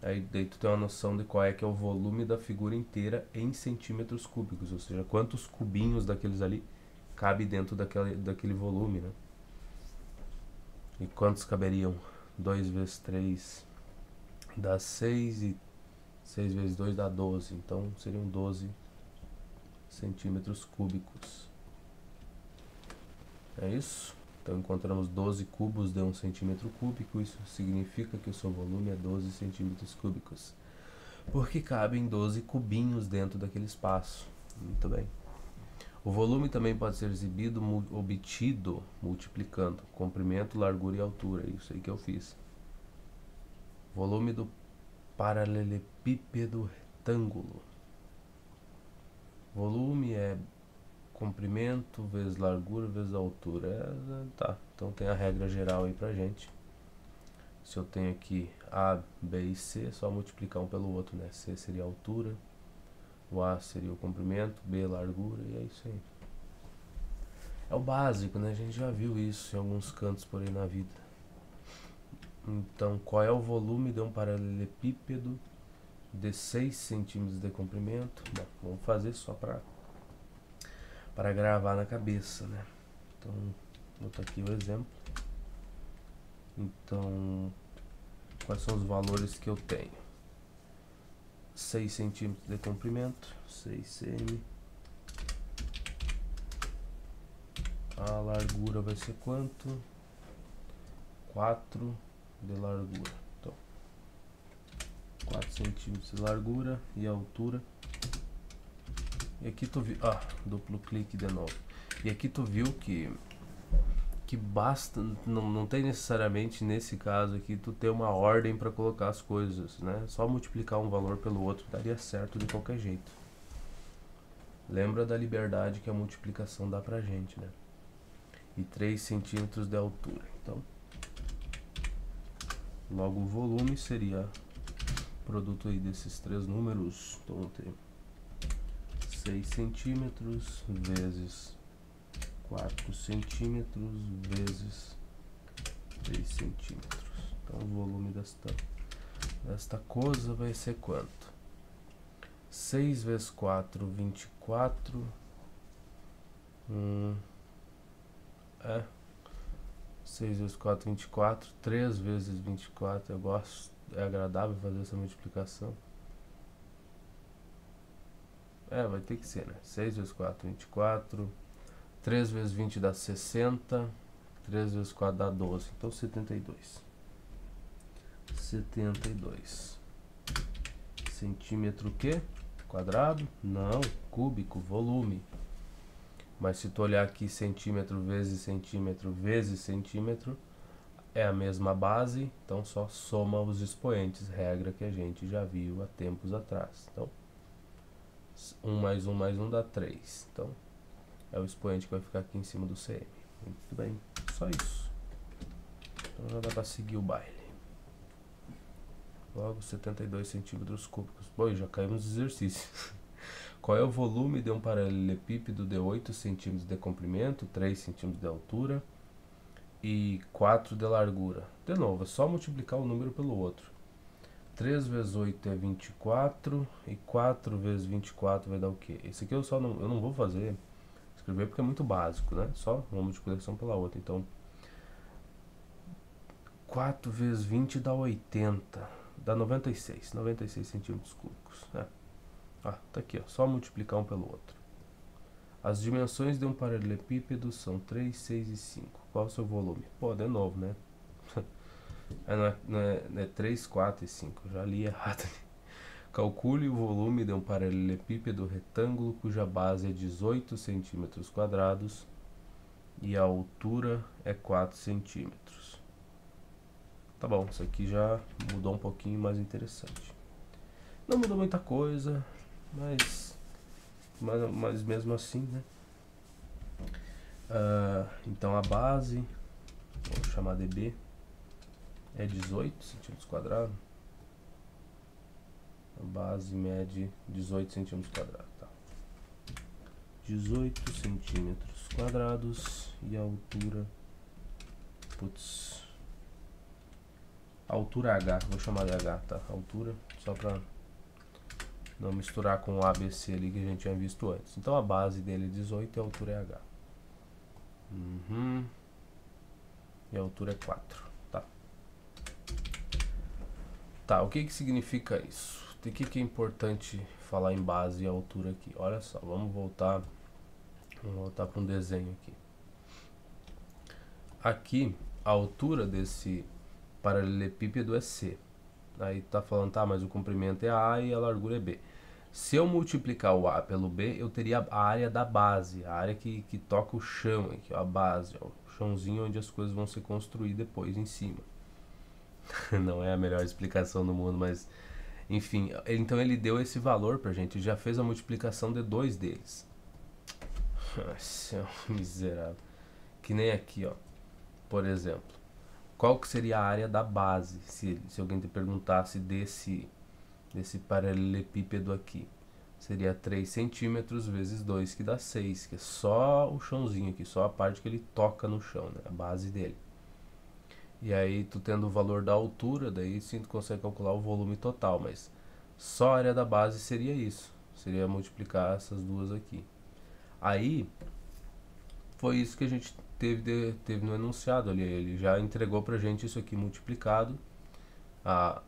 Aí daí tu tem uma noção de qual é que é o volume da figura inteira em centímetros cúbicos, ou seja, quantos cubinhos daqueles ali cabe dentro daquele volume, né? E quantos caberiam? 2 vezes 3 dá 6 e 6 vezes 2 dá 12, então seriam 12 centímetros cúbicos. É isso? Então encontramos 12 cubos de 1 centímetro cúbico, isso significa que o seu volume é 12 centímetros cúbicos. Porque cabem 12 cubinhos dentro daquele espaço. Muito bem. O volume também pode ser obtido multiplicando comprimento, largura e altura. Isso aí que eu fiz. Volume do paralelepípedo retângulo. Volume é comprimento vezes largura vezes altura. Tá, então tem a regra geral aí pra gente. Se eu tenho aqui A, B e C, é só multiplicar um pelo outro, né? C seria a altura, o A seria o comprimento, B largura, e é isso aí. É o básico, né? A gente já viu isso em alguns cantos por aí na vida. Então, qual é o volume de um paralelepípedo de 6 centímetros de comprimento? Bom, vamos fazer só para gravar na cabeça, né? Então, vou botar aqui o exemplo. Então, quais são os valores que eu tenho? 6 centímetros de comprimento, 6 cm. A largura vai ser quanto? 4 de largura. Então, 4 centímetros de largura e altura. E aqui tu viu, duplo clique de novo. E aqui tu viu que basta, não tem necessariamente nesse caso aqui tu ter uma ordem para colocar as coisas, né? Só multiplicar um valor pelo outro daria certo de qualquer jeito. Lembra da liberdade que a multiplicação dá pra gente, né? E 3 centímetros de altura. Então, logo o volume seria produto aí desses três números. Então, vamos ter 6 centímetros vezes 4 centímetros vezes 3 centímetros. Então o volume desta coisa vai ser quanto? 6 vezes 4, 24. 6 vezes 4, 24. 3 vezes 24. Eu gosto, é agradável fazer essa multiplicação. Vai ter que ser, né? 6 vezes 4, 24. 3 vezes 20 dá 60. 3 vezes 4 dá 12. Então 72. 72. Centímetro o quê? Quadrado? Não. Cúbico, volume. Mas se tu olhar aqui centímetro vezes centímetro é a mesma base. Então só soma os expoentes. Regra que a gente já viu há tempos atrás. Então 1 mais 1 mais 1 dá 3. Então é o expoente que vai ficar aqui em cima do CM. Muito bem, só isso. Então já dá para seguir o baile. Logo 72 centímetros cúbicos. Bom, já caímos nos exercícios. Qual é o volume de um paralelepípedo de 8 centímetros de comprimento, 3 centímetros de altura e 4 de largura? De novo, é só multiplicar um número pelo outro. 3 vezes 8 é 24 e 4 vezes 24 vai dar o quê? Esse aqui eu não vou fazer escrever porque é muito básico, né? Só uma multiplicação pela outra. Então 4 vezes 20 dá 80, dá 96 centímetros cúbicos, né? Tá aqui, só multiplicar um pelo outro. As dimensões de um paralelepípedo são 3, 6 e 5. Qual é o seu volume? Pô, de novo, né? Não é 3, 4 e 5. Já li errado. Calcule o volume de um paralelepípedo retângulo cuja base é 18 centímetros quadrados e a altura é 4 centímetros. Tá bom, isso aqui já mudou um pouquinho, mais interessante. Não mudou muita coisa, mas mesmo assim, né? Então a base, vou chamar de B, é 18 centímetros quadrados. A base mede 18 centímetros quadrados. Tá. 18 centímetros quadrados e a altura, altura H, vou chamar de H, tá? Altura, só pra não misturar com o ABC ali que a gente tinha visto antes. Então a base dele é 18 e a altura é H. E a altura é 4, tá? Tá, o que significa isso? O que é importante falar em base e altura aqui? Olha só, vamos voltar para um desenho aqui. Aqui, a altura desse paralelepípedo é C. Aí tá falando, tá, mas o comprimento é A e a largura é B. Se eu multiplicar o A pelo B, eu teria a área da base, a área que toca o chão, aqui, ó, a base, ó, o chãozinho onde as coisas vão se construir depois em cima. Não é a melhor explicação do mundo, mas enfim, então ele deu esse valor pra gente, já fez a multiplicação de dois deles. Nossa, miserável. Que nem aqui, ó. Por exemplo, qual que seria a área da base? Se alguém te perguntasse desse paralelepípedo aqui, seria 3 centímetros vezes 2, que dá 6, que é só o chãozinho aqui, só a parte que ele toca no chão, né? A base dele. E aí, tu tendo o valor da altura, daí sim tu consegue calcular o volume total, mas só a área da base seria isso. Seria multiplicar essas duas aqui. Aí, foi isso que a gente teve no enunciado ali. Ele já entregou pra gente isso aqui multiplicado,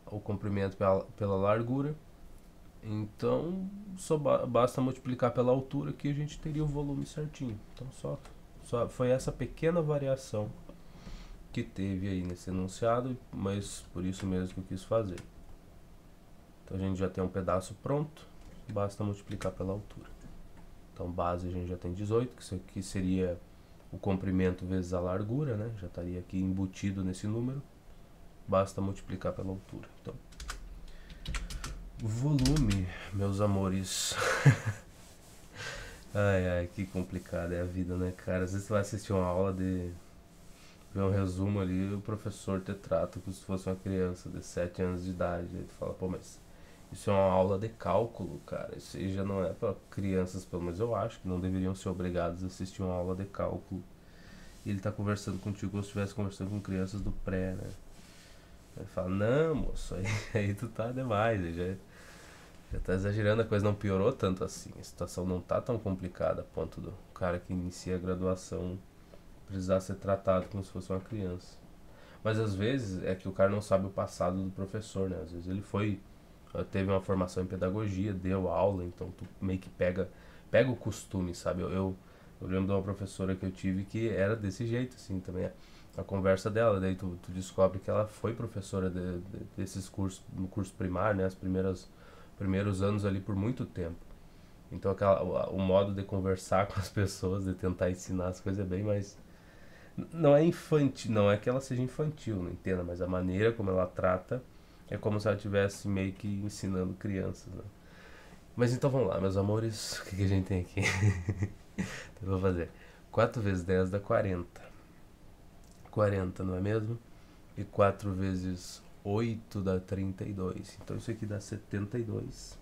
o comprimento pela largura. Então, só basta multiplicar pela altura que a gente teria o volume certinho. Então, só foi essa pequena variação que teve aí nesse enunciado, mas por isso mesmo que eu quis fazer. Então a gente já tem um pedaço pronto, basta multiplicar pela altura. Então base a gente já tem 18, que isso aqui seria o comprimento vezes a largura, né? Já estaria aqui embutido nesse número. Basta multiplicar pela altura. Então, volume, meus amores. Ai, ai, que complicado é a vida, né, cara? Às vezes você vai assistir uma aula de ver um resumo ali, o professor te trata como se fosse uma criança de 7 anos de idade. Aí tu fala, pô, mas isso é uma aula de cálculo, cara. Isso aí já não é para crianças, pelo menos eu acho que não deveriam ser obrigados a assistir uma aula de cálculo. E ele tá conversando contigo como se estivesse conversando com crianças do pré, né? Aí fala, não, moço, aí tu tá demais, já tá exagerando, a coisa não piorou tanto assim. A situação não tá tão complicada a ponto do cara que inicia a graduação precisar ser tratado como se fosse uma criança. Mas às vezes é que o cara não sabe o passado do professor, né? Às vezes ele teve uma formação em pedagogia, deu aula, então tu meio que pega o costume, sabe? Eu lembro de uma professora que eu tive que era desse jeito, assim, também a conversa dela, daí tu descobre que ela foi professora desses cursos, no curso primário, né? Primeiros anos ali por muito tempo. Então o modo de conversar com as pessoas, de tentar ensinar as coisas é bem mais... Não é infantil, não é que ela seja infantil, não entenda, mas a maneira como ela trata é como se ela estivesse meio que ensinando crianças, né? Mas então vamos lá, meus amores, o que a gente tem aqui? Então eu vou fazer 4 vezes 10 dá 40. 40, não é mesmo? E 4 vezes 8 dá 32. Então isso aqui dá 72.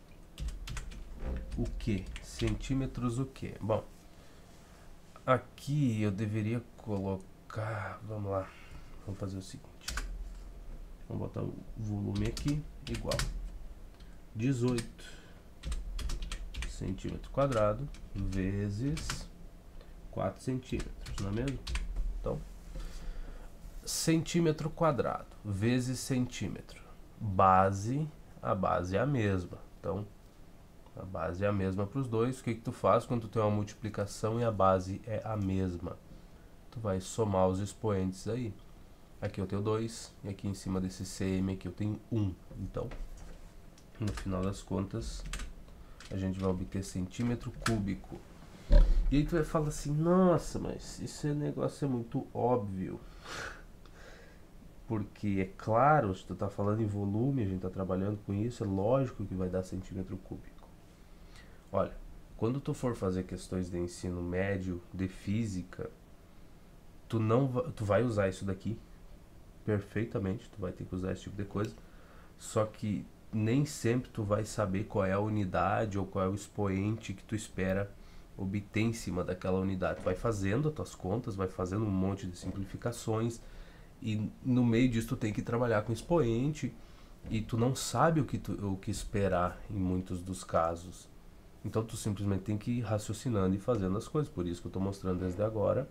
O que? Centímetros o que? Bom, aqui eu deveria colocar... Vamos lá, vamos fazer o seguinte. Vamos botar o volume aqui igual 18 centímetro quadrado vezes 4 centímetros, não é mesmo? Então, centímetro quadrado vezes centímetro. A base é a mesma. Então, a base é a mesma para os dois. O que tu faz quando tu tem uma multiplicação e a base é a mesma? Tu vai somar os expoentes aí. Aqui eu tenho 2 e aqui em cima desse cm aqui eu tenho 1. Então, no final das contas, a gente vai obter centímetro cúbico. E aí tu vai falar assim, nossa, mas esse negócio é muito óbvio. Porque é claro, se tu tá falando em volume, a gente tá trabalhando com isso, é lógico que vai dar centímetro cúbico. Olha, quando tu for fazer questões de ensino médio, de física, tu vai usar isso daqui perfeitamente, tu vai ter que usar esse tipo de coisa, só que nem sempre tu vai saber qual é a unidade ou qual é o expoente que tu espera obter em cima daquela unidade. Tu vai fazendo as tuas contas, vai fazendo um monte de simplificações e no meio disso tu tem que trabalhar com expoente e tu não sabe o que esperar em muitos dos casos. Então tu simplesmente tem que ir raciocinando e fazendo as coisas. Por isso que eu estou mostrando desde agora,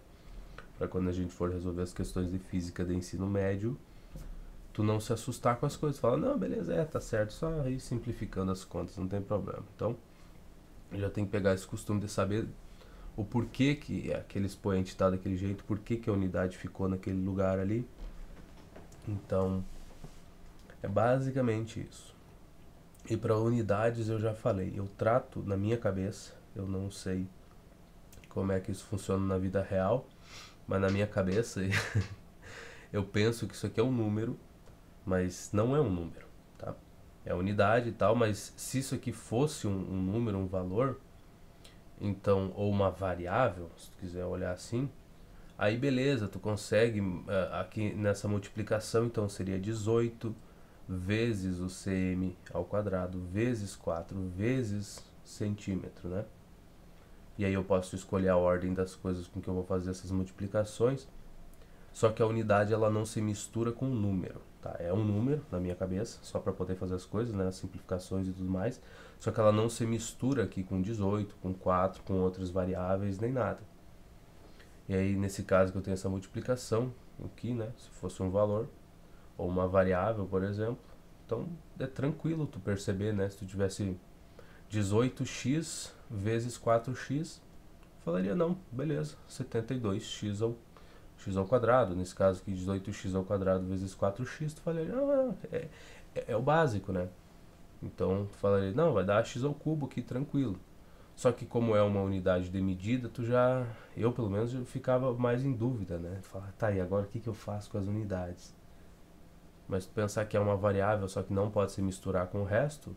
para quando a gente for resolver as questões de física de ensino médio, tu não se assustar com as coisas. Fala, não, beleza, tá certo, só ir simplificando as contas, não tem problema. Então, já tem que pegar esse costume de saber o porquê que aquele expoente está daquele jeito, porquê que a unidade ficou naquele lugar ali. Então, é basicamente isso. E para unidades eu já falei, eu trato na minha cabeça, eu não sei como é que isso funciona na vida real, mas na minha cabeça eu penso que isso aqui é um número, mas não é um número, tá? É unidade e tal, mas se isso aqui fosse um número, um valor, então, ou uma variável, se tu quiser olhar assim, aí beleza, tu consegue, aqui nessa multiplicação, então seria 18 vezes o cm ao quadrado, vezes 4, vezes centímetro, né? E aí eu posso escolher a ordem das coisas com que eu vou fazer essas multiplicações, só que a unidade ela não se mistura com o número, tá? É um número na minha cabeça, só para poder fazer as coisas, né? As simplificações e tudo mais, só que ela não se mistura aqui com 18, com 4, com outras variáveis, nem nada. E aí nesse caso que eu tenho essa multiplicação aqui, né? Se fosse um valor, ou uma variável, por exemplo, então é tranquilo tu perceber, né? Se tu tivesse 18x vezes 4x, falaria não, beleza, 72x ao quadrado. Nesse caso aqui, 18x ao quadrado vezes 4x, tu falaria, é o básico, né? Então tu falaria, não, vai dar x ao cubo aqui, tranquilo. Só que como é uma unidade de medida, eu pelo menos eu ficava mais em dúvida, né? Falar, tá, e agora o que eu faço com as unidades? Mas tu pensar que é uma variável, só que não pode se misturar com o resto,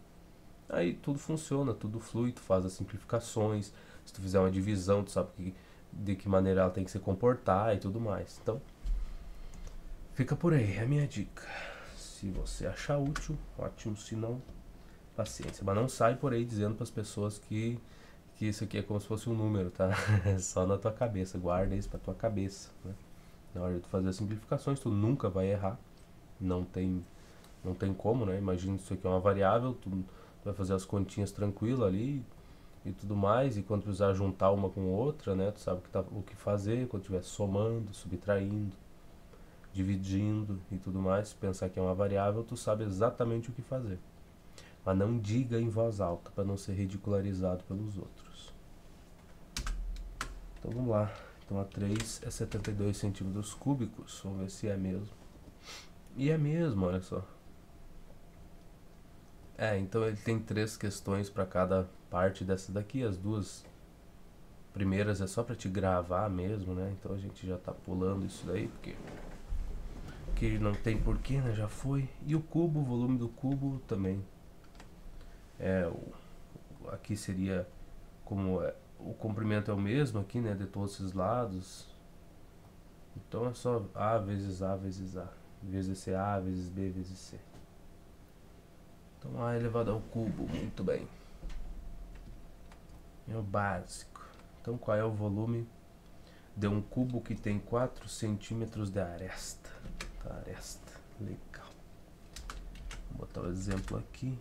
aí tudo funciona, tudo flui, tu faz as simplificações, se tu fizer uma divisão, tu sabe de que maneira ela tem que se comportar e tudo mais. Então, fica por aí, é a minha dica. Se você achar útil, ótimo, se não, paciência. Mas não sai por aí dizendo para as pessoas que isso aqui é como se fosse um número, tá? É só na tua cabeça, guarda isso pra tua cabeça, né? Na hora de tu fazer as simplificações, tu nunca vai errar, não tem, não tem como, né? Imagina isso aqui é uma variável, tu vai fazer as continhas tranquilo ali e tudo mais, e quando precisar juntar uma com outra, né? Tu sabe o que fazer, quando estiver somando, subtraindo, dividindo e tudo mais, pensar que é uma variável, tu sabe exatamente o que fazer. Mas não diga em voz alta para não ser ridicularizado pelos outros. Então vamos lá. Então a 3 é 72 centímetros cúbicos. Vamos ver se é mesmo. E é mesmo, olha só. Então ele tem 3 questões para cada parte dessa daqui. As 2 primeiras é só para te gravar mesmo, né? Então a gente já tá pulando isso daí, porque não tem porquê, né? Já foi. E o cubo, o volume do cubo também. Aqui seria como o comprimento é o mesmo aqui, né? De todos esses lados. Então é só A vezes A vezes A. Vezes CA vezes B vezes C. Então A elevado ao cubo, muito bem. É o básico. Então qual é o volume de um cubo que tem 4 centímetros de aresta? Tá, aresta, legal. Vou botar o exemplo aqui.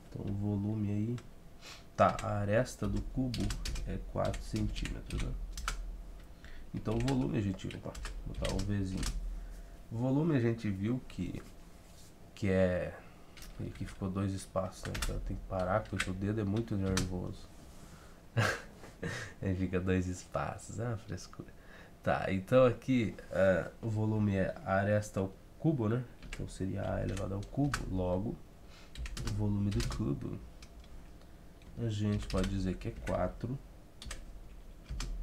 Então o volume aí, tá, a aresta do cubo é 4 centímetros, né? Então o volume a gente, vou botar um Vzinho. O volume a gente viu que é, aqui ficou 2 espaços, né? Então eu tenho que parar porque o dedo é muito nervoso. Aí fica 2 espaços, frescura. Tá, então aqui o volume é a aresta ao cubo, né? Então seria A elevado ao cubo, logo o volume do cubo a gente pode dizer que é 4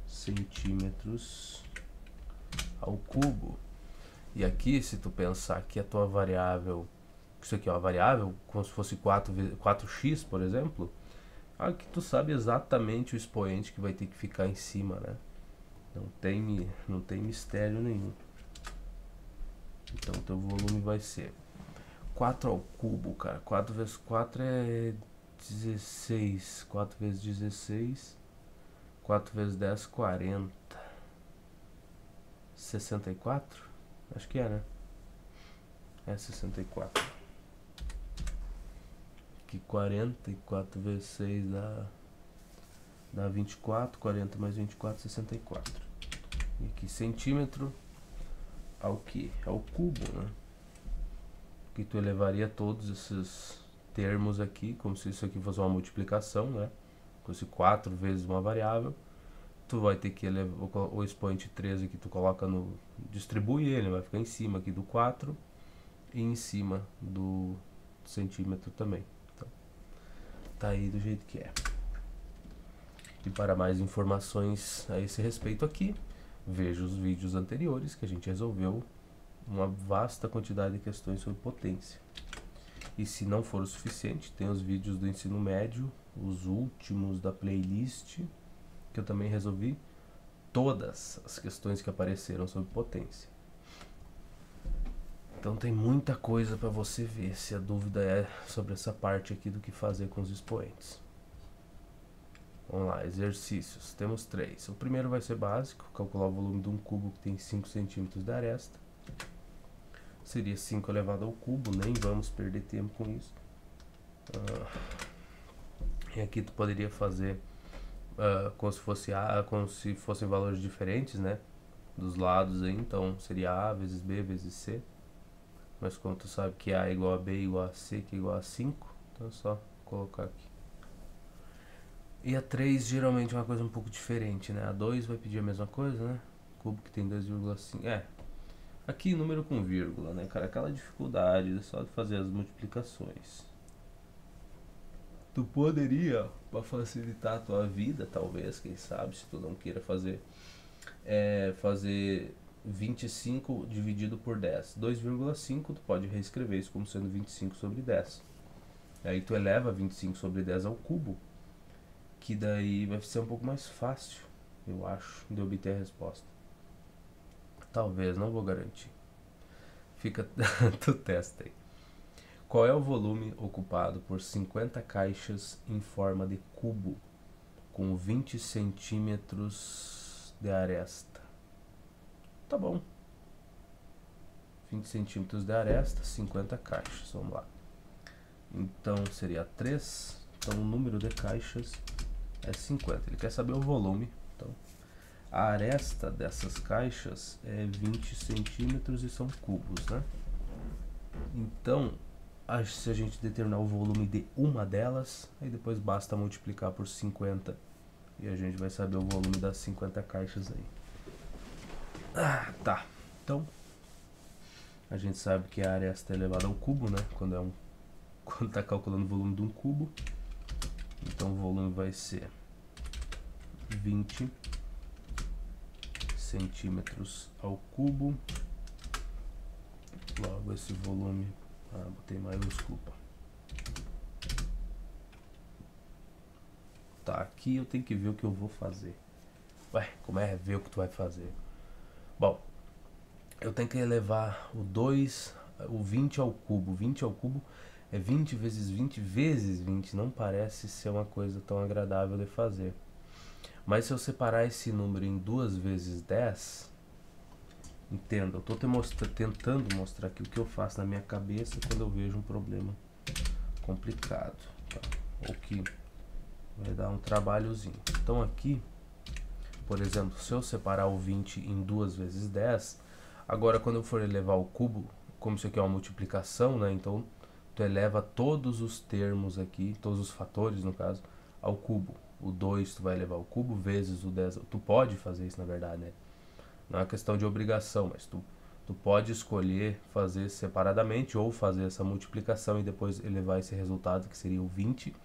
centímetros ao cubo. E aqui, se tu pensar que a tua variável, isso aqui é uma variável, como se fosse 4x, por exemplo, aqui tu sabe exatamente o expoente que vai ter que ficar em cima, né? Não tem mistério nenhum. Então teu volume vai ser 4 ao cubo, cara. 4 vezes 4 é 16. 4 vezes 16. 4 vezes 10, 40. 64? Acho que é, né? É 64. Que 44 vezes 6 dá 24. 40 mais 24, 64. E aqui centímetro ao que? Ao cubo, né? Que tu elevaria todos esses termos aqui, como se isso aqui fosse uma multiplicação, né? Como se 4 vezes uma variável. Tu vai ter que elevar o expoente 13 que tu coloca distribui ele, vai ficar em cima aqui do 4 e em cima do centímetro também. Então, tá aí do jeito que é. E para mais informações a esse respeito aqui, veja os vídeos anteriores que a gente resolveu uma vasta quantidade de questões sobre potência. E se não for o suficiente, tem os vídeos do ensino médio, os últimos da playlist, que eu também resolvi todas as questões que apareceram sobre potência. Então tem muita coisa para você ver, se a dúvida é sobre essa parte aqui do que fazer com os expoentes. Vamos lá, exercícios. Temos 3. O primeiro vai ser básico, calcular o volume de um cubo que tem 5 centímetros de aresta. Seria 5 elevado ao cubo, nem vamos perder tempo com isso. E aqui tu poderia fazer como se fossem valores diferentes, né? Dos lados aí, então seria A vezes B vezes C. Mas como tu sabe que A é igual a B igual a C, que é igual a 5, então é só colocar aqui. E a 3 geralmente é uma coisa um pouco diferente, né? A 2 vai pedir a mesma coisa, né? Cubo que tem 2,5. Aqui número com vírgula, né, cara? Aquela dificuldade só de fazer as multiplicações. Tu poderia, para facilitar a tua vida, talvez, quem sabe, se tu não queira fazer, fazer 25 dividido por 10. 2,5 tu pode reescrever isso como sendo 25 sobre 10. Aí tu eleva 25 sobre 10 ao cubo, que daí vai ser um pouco mais fácil, eu acho, de obter a resposta. Talvez, não vou garantir. Fica, tu testa aí. Qual é o volume ocupado por 50 caixas em forma de cubo, com 20 centímetros de aresta? Tá bom. 20 centímetros de aresta, 50 caixas, vamos lá. Então seria 3, então o número de caixas é 50. Ele quer saber o volume, então a aresta dessas caixas é 20 centímetros e são cubos, né? Então, se a gente determinar o volume de uma delas, aí depois basta multiplicar por 50 e a gente vai saber o volume das 50 caixas aí. Tá, então a gente sabe que a aresta é elevada ao cubo, né? Quando tá calculando o volume de um cubo. Então o volume vai ser 20 centímetros ao cubo. Logo esse volume, botei maiúsculo. Tá, aqui eu tenho que ver o que eu vou fazer. Ué, como é ver o que tu vai fazer? Bom, eu tenho que elevar o 20 ao cubo. 20 ao cubo é 20 vezes 20 vezes 20. Não parece ser uma coisa tão agradável de fazer. Mas se eu separar esse número em 2 vezes 10, entenda, eu estou tentando mostrar aqui o que eu faço na minha cabeça quando eu vejo um problema complicado, tá? Ou que vai dar um trabalhozinho. Então aqui, por exemplo, se eu separar o 20 em 2 vezes 10, agora quando eu for elevar o cubo, como isso aqui é uma multiplicação, né? Então tu eleva todos os termos aqui, todos os fatores no caso, ao cubo. O 2 tu vai elevar ao cubo vezes o 10. Tu pode fazer isso na verdade, né? Não é uma questão de obrigação, mas tu pode escolher fazer separadamente ou fazer essa multiplicação e depois elevar esse resultado que seria o 20.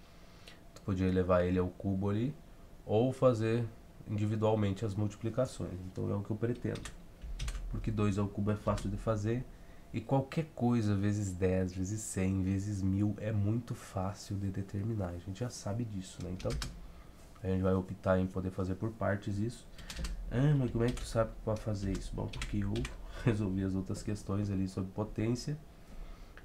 Tu podia elevar ele ao cubo ali ou fazer individualmente as multiplicações. Então é o que eu pretendo. Porque 2 ao cubo é fácil de fazer e qualquer coisa vezes 10, vezes 100, vezes 1000 é muito fácil de determinar. A gente já sabe disso, né? Então a gente vai optar em poder fazer por partes isso. Mas como é que tu sabe que pode fazer isso? Bom, porque eu resolvi as outras questões ali sobre potência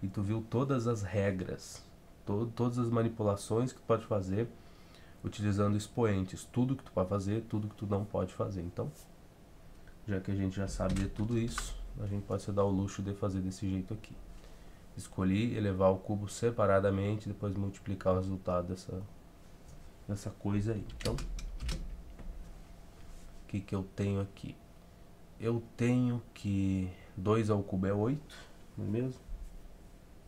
e tu viu todas as regras, todas as manipulações que tu pode fazer utilizando expoentes, tudo que tu pode fazer, tudo que tu não pode fazer. Então, já que a gente já sabe de tudo isso, a gente pode se dar o luxo de fazer desse jeito aqui. Escolhi elevar o cubo separadamente, depois multiplicar o resultado dessa coisa aí. Então, o que eu tenho aqui? Eu tenho que 2 ao cubo é 8, não é mesmo?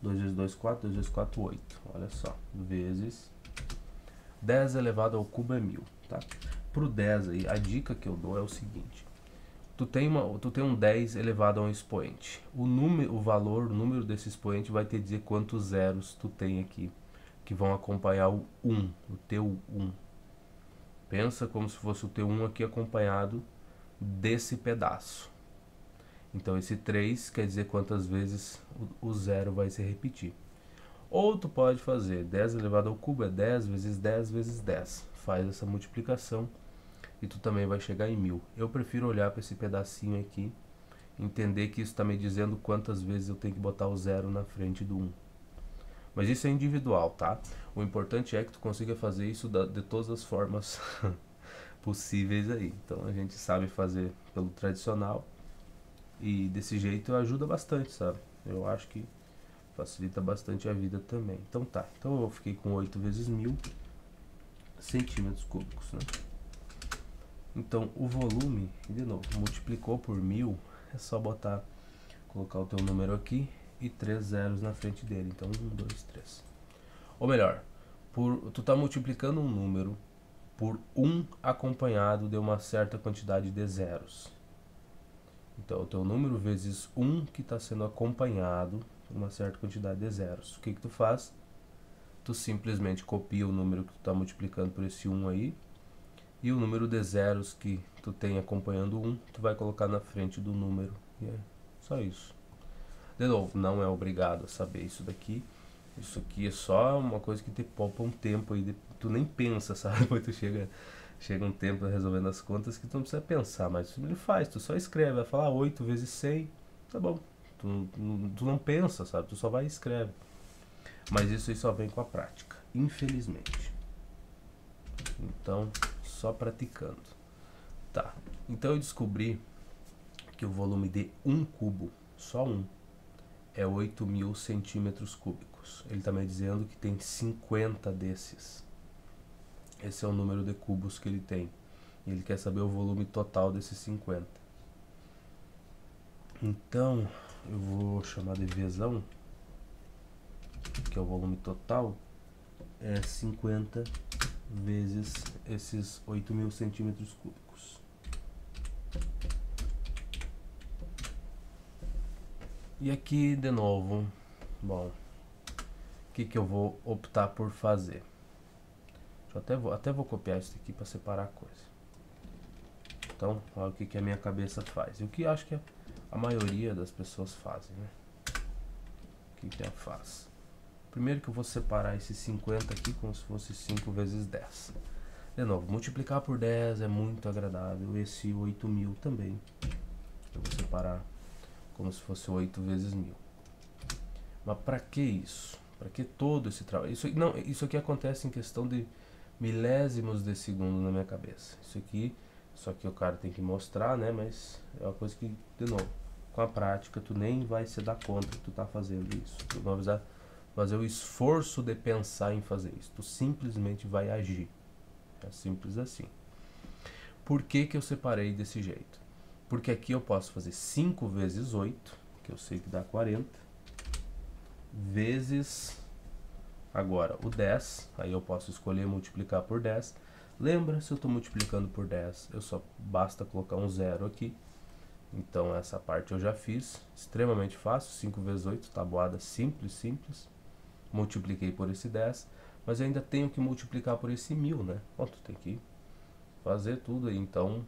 2 vezes 2, 4, 2 vezes 4, 8. Olha só, vezes 10 elevado ao cubo é 1000, tá? Pro 10 aí, a dica que eu dou é o seguinte. Tu tem um 10 elevado a um expoente. O número desse expoente vai te dizer quantos zeros tu tem aqui, que vão acompanhar o 1, o teu 1. Pensa como se fosse o teu 1 aqui acompanhado desse pedaço. Então esse 3 quer dizer quantas vezes o zero vai se repetir. Ou tu pode fazer 10 elevado ao cubo é 10 vezes 10 vezes 10. Faz essa multiplicação e tu também vai chegar em 1000. Eu prefiro olhar para esse pedacinho aqui, entender que isso está me dizendo quantas vezes eu tenho que botar o zero na frente do 1. Mas isso é individual, tá? O importante é que tu consiga fazer isso de todas as formas possíveis aí. Então a gente sabe fazer pelo tradicional e desse jeito ajuda bastante, sabe? Eu acho que facilita bastante a vida também. Então tá, então eu fiquei com 8 vezes 1000 centímetros cúbicos, né? Então o volume, de novo, multiplicou por 1000, é só colocar o teu número aqui e 3 zeros na frente dele. Então 1, 2, 3. Ou melhor, tu tá multiplicando um número por 1 acompanhado de uma certa quantidade de zeros. Então, o teu número vezes 1 que está sendo acompanhado por uma certa quantidade de zeros. O que tu faz? Tu simplesmente copia o número que tu está multiplicando por esse 1 aí, e o número de zeros que tu tem acompanhando 1, tu vai colocar na frente do número. E é só isso. De novo, não é obrigado a saber isso daqui. Isso aqui é só uma coisa que te poupa um tempo aí, tu nem pensa, sabe? Depois tu chega um tempo resolvendo as contas que tu não precisa pensar, mas tu faz, tu só escreve, vai falar 8 vezes 100, tá bom. Tu não pensa, sabe? Tu só vai e escreve. Mas isso aí só vem com a prática, infelizmente. Então, só praticando. Tá, então eu descobri que o volume de um cubo, só um, é 8.000 centímetros cúbicos. Ele está me dizendo que tem 50 desses. Esse é o número de cubos que ele tem. E ele quer saber o volume total desses 50. Então, eu vou chamar de Vzão, que é o volume total, é 50 vezes esses 8.000 centímetros cúbicos. E aqui, de novo, bom, o que eu vou optar por fazer? Eu até vou copiar isso aqui para separar a coisa. Então, olha o que a minha cabeça faz. E o que acho que a maioria das pessoas fazem, né? O que ela faz? Primeiro que eu vou separar esses 50 aqui como se fosse 5 vezes 10. De novo, multiplicar por 10 é muito agradável. Esse 8.000 também. Eu vou separar como se fosse 8 vezes 1.000. Mas para que isso? Para que todo esse trabalho? Isso aqui acontece em questão de milésimos de segundo na minha cabeça. Isso aqui, só que o cara tem que mostrar, né? Mas é uma coisa que, de novo, com a prática, tu nem vai se dar conta que tu tá fazendo isso. Tu não vai fazer o esforço de pensar em fazer isso. Tu simplesmente vai agir. É simples assim. Por que eu separei desse jeito? Porque aqui eu posso fazer 5 vezes 8, que eu sei que dá 40, vezes agora o 10, aí eu posso escolher multiplicar por 10. Lembra, se eu estou multiplicando por 10, basta colocar um zero aqui. Então essa parte eu já fiz, extremamente fácil, 5 vezes 8, tabuada simples. Multipliquei por esse 10, mas eu ainda tenho que multiplicar por esse 1.000, né? Bom, tu tem que fazer tudo aí, então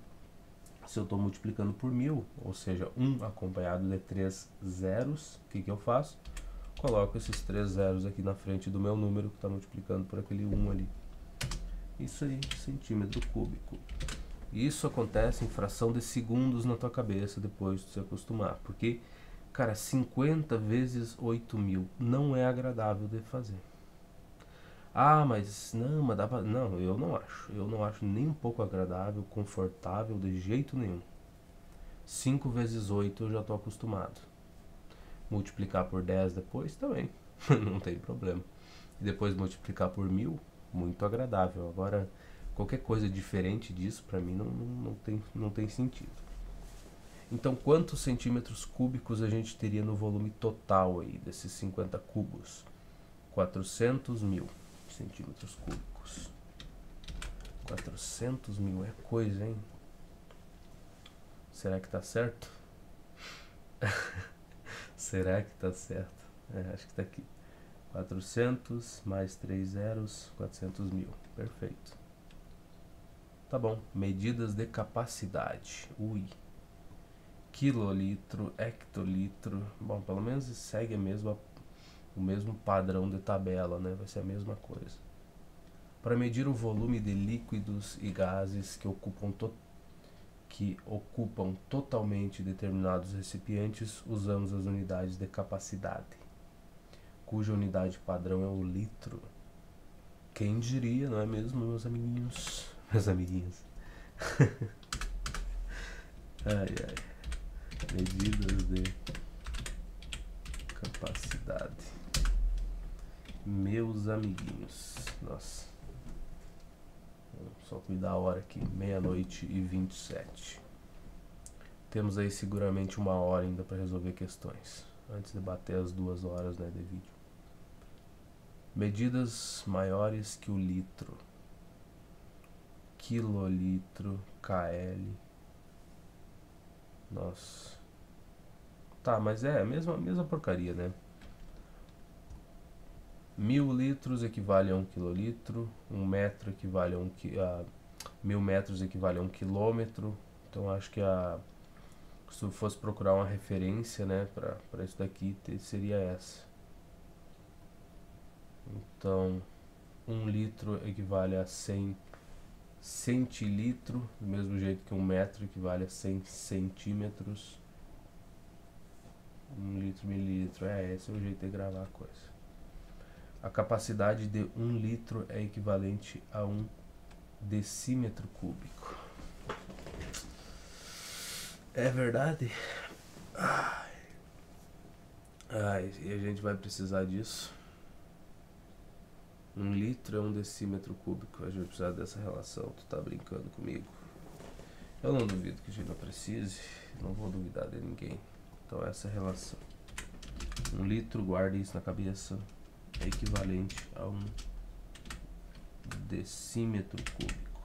se eu estou multiplicando por 1.000, ou seja, 1 acompanhado de 3 zeros, o que eu faço? Coloco esses 3 zeros aqui na frente do meu número que está multiplicando por aquele 1 ali. Isso aí, centímetro cúbico. Isso acontece em fração de segundos na tua cabeça depois de se acostumar. Porque, cara, 50 vezes 8.000 não é agradável de fazer. Ah, mas dá pra... Não, eu não acho. Eu não acho nem um pouco agradável, confortável, de jeito nenhum. 5 vezes 8 eu já estou acostumado. Multiplicar por 10 depois também, não tem problema. E depois multiplicar por 1.000, muito agradável. Agora, qualquer coisa diferente disso, para mim, não tem sentido. Então, quantos centímetros cúbicos a gente teria no volume total aí, desses 50 cubos? 400.000 centímetros cúbicos. 400.000 é coisa, hein? Será que tá certo? Será que tá certo? Acho que tá aqui. 400 mais 3 zeros, 400.000. Perfeito. Tá bom. Medidas de capacidade. Ui. Quilolitro, hectolitro. Bom, pelo menos segue o mesmo padrão de tabela, né? Vai ser a mesma coisa. Para medir o volume de líquidos e gases que ocupam totalmente determinados recipientes, usamos as unidades de capacidade, cuja unidade padrão é o litro. Quem diria, não é mesmo, meus amiguinhos? Meus amiguinhos. Ai. Medidas de capacidade. Meus amiguinhos. Nossa. Só cuidar a hora aqui. 00:27. Temos aí seguramente 1 hora ainda para resolver questões. Antes de bater as 2 horas, né, de vídeo. Medidas maiores que o litro. Quilolitro, KL. Nossa. Tá, mas é a mesma porcaria, né? 1000 litros equivale a 1 quilolitro, 1 metro equivale a 1000 metros equivale a 1 quilômetro. Então acho que se eu fosse procurar uma referência, né, para isso daqui, seria essa. Então 1 litro equivale a 100 centilitro, do mesmo jeito que 1 metro equivale a 100 centímetros. 1 litro, mililitro, esse é o jeito de gravar a coisa. A capacidade de 1 litro é equivalente a 1 decímetro cúbico. É verdade? E a gente vai precisar disso. 1 litro é 1 decímetro cúbico. A gente vai precisar dessa relação. Tu tá brincando comigo? Eu não duvido que a gente não precise. Não vou duvidar de ninguém. Então essa é a relação. 1 litro, guarde isso na cabeça, é equivalente a 1 decímetro cúbico.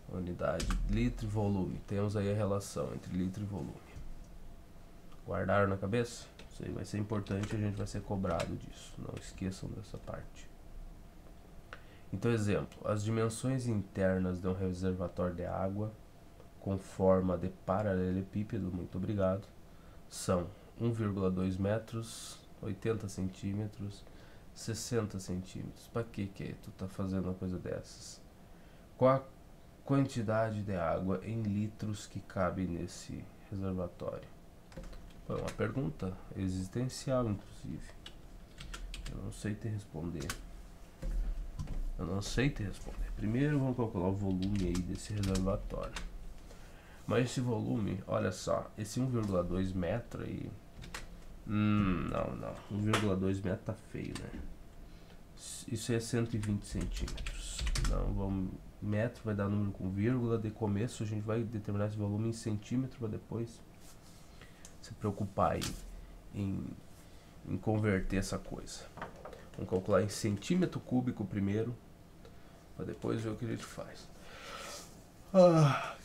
Unidade, litro e volume. Temos aí a relação entre litro e volume. Guardaram na cabeça? Isso aí vai ser importante, a gente vai ser cobrado disso. Não esqueçam dessa parte. Então, exemplo. As dimensões internas de um reservatório de água com forma de paralelepípedo, muito obrigado, são 1,2 metros, 80 centímetros, 60 centímetros. Para que tu tá fazendo uma coisa dessas? Qual a quantidade de água em litros que cabe nesse reservatório? É uma pergunta existencial, inclusive. Eu não sei te responder. Primeiro vamos calcular o volume aí desse reservatório. Mas esse volume, olha só, esse 1,2 metro aí. Não. 1,2 metro tá feio, né? Isso é 120 centímetros. Não, vamos. Metro vai dar número com vírgula. De começo a gente vai determinar esse volume em centímetro para depois se preocupar em converter essa coisa. Vamos calcular em centímetro cúbico primeiro, para depois ver o que a gente faz.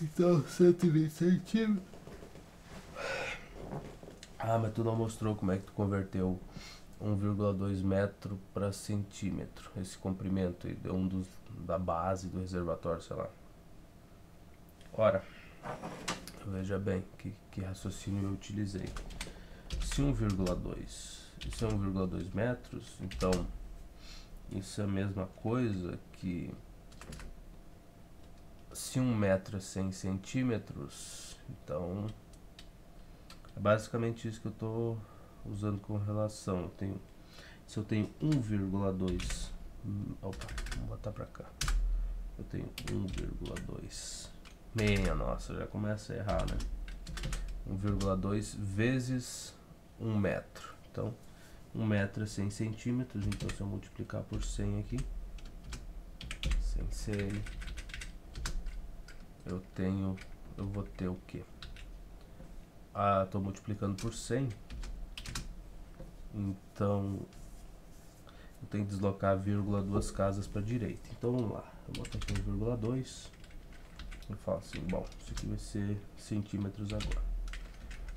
Então 120 centímetros. Mas tu não mostrou como é que tu converteu 1,2 metro para centímetro. Esse comprimento aí, da base do reservatório, sei lá. Ora, veja bem que raciocínio eu utilizei. Se 1,2, isso é 1,2 metros, então isso é a mesma coisa que se 1 metro é 100 centímetros, então é basicamente isso que eu estou usando com relação. Se eu tenho 1,2, vamos botar para cá. Eu tenho 1,2. Minha nossa, já começa a errar, né? 1,2 vezes 1 metro. Então, 1 metro é 100 centímetros. Então, se eu multiplicar por 100 aqui, 100 cm, eu vou ter o quê? Estou multiplicando por 100. Então, eu tenho que deslocar vírgula 2 casas para a direita. Então, vamos lá. Eu boto aqui 1,2. Eu falo assim, bom, isso aqui vai ser centímetros agora.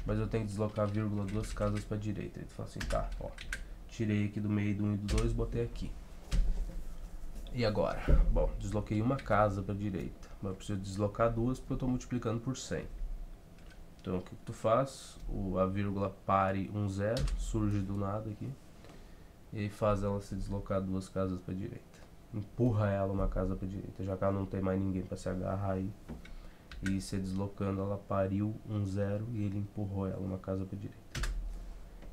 Mas eu tenho que deslocar vírgula 2 casas para a direita. Ele fala assim, tá, ó. Tirei aqui do meio do 1 e do 2, botei aqui. E agora? Bom, desloquei uma casa para a direita. Mas eu preciso deslocar duas porque eu estou multiplicando por 100. Então, o que tu faz? A vírgula pare 1, 0, surge do nada aqui. E aí faz ela se deslocar duas casas para a direita. Empurra ela uma casa para a direita, já que ela não tem mais ninguém para se agarrar aí. E se deslocando, ela pariu 1, 0 e ele empurrou ela uma casa para a direita.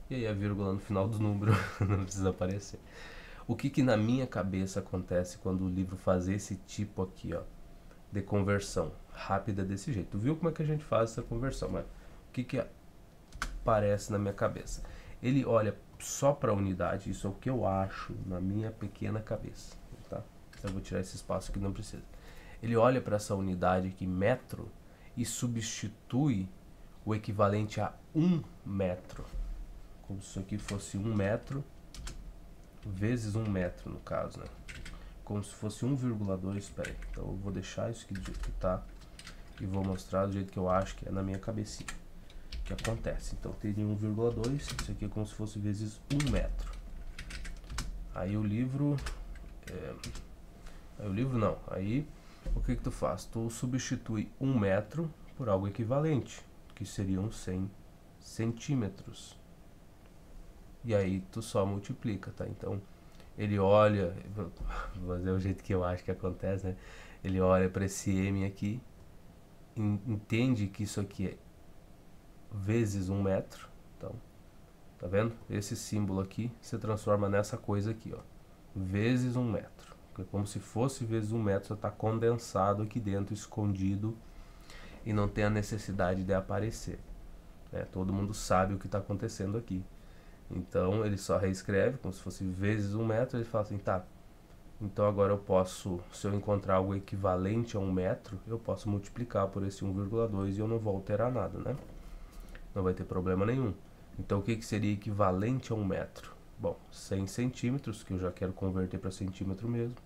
E aí a vírgula no final do número não precisa aparecer. O que na minha cabeça acontece quando o livro faz esse tipo aqui, ó, de conversão rápida desse jeito? Tu viu como é que a gente faz essa conversão, mas o que aparece na minha cabeça? Ele olha só para a unidade, isso é o que eu acho na minha pequena cabeça, tá? Então eu vou tirar esse espaço que não precisa. Ele olha para essa unidade aqui, metro, e substitui o equivalente a 1 metro. Como se isso aqui fosse 1 metro vezes 1 metro, no caso, né? Como se fosse 1,2, espera aí. Então eu vou deixar isso aqui do jeito que tá e vou mostrar do jeito que eu acho que é na minha cabecinha. que acontece. Então teria 1,2, isso aqui é como se fosse vezes 1 metro. Aí o livro... Aí o que tu faz? Tu substitui 1 metro por algo equivalente, que seriam 100 centímetros. E aí tu só multiplica, tá? Então ele olha, vou fazer o jeito que eu acho que acontece, né? Ele olha para esse M aqui, entende que isso aqui é vezes 1 metro. Então, tá vendo? Esse símbolo aqui se transforma nessa coisa aqui, ó, vezes 1 metro. É como se fosse vezes 1 metro, só está condensado aqui dentro, escondido, e não tem a necessidade de aparecer. Todo mundo sabe o que está acontecendo aqui. Então ele só reescreve como se fosse vezes 1 metro. Ele fala assim, tá, então agora eu posso, se eu encontrar algo equivalente a 1 metro, eu posso multiplicar por esse 1,2 e eu não vou alterar nada, né? Não vai ter problema nenhum. Então o que seria equivalente a 1 metro? Bom, 100 centímetros, que eu já quero converter para centímetro mesmo.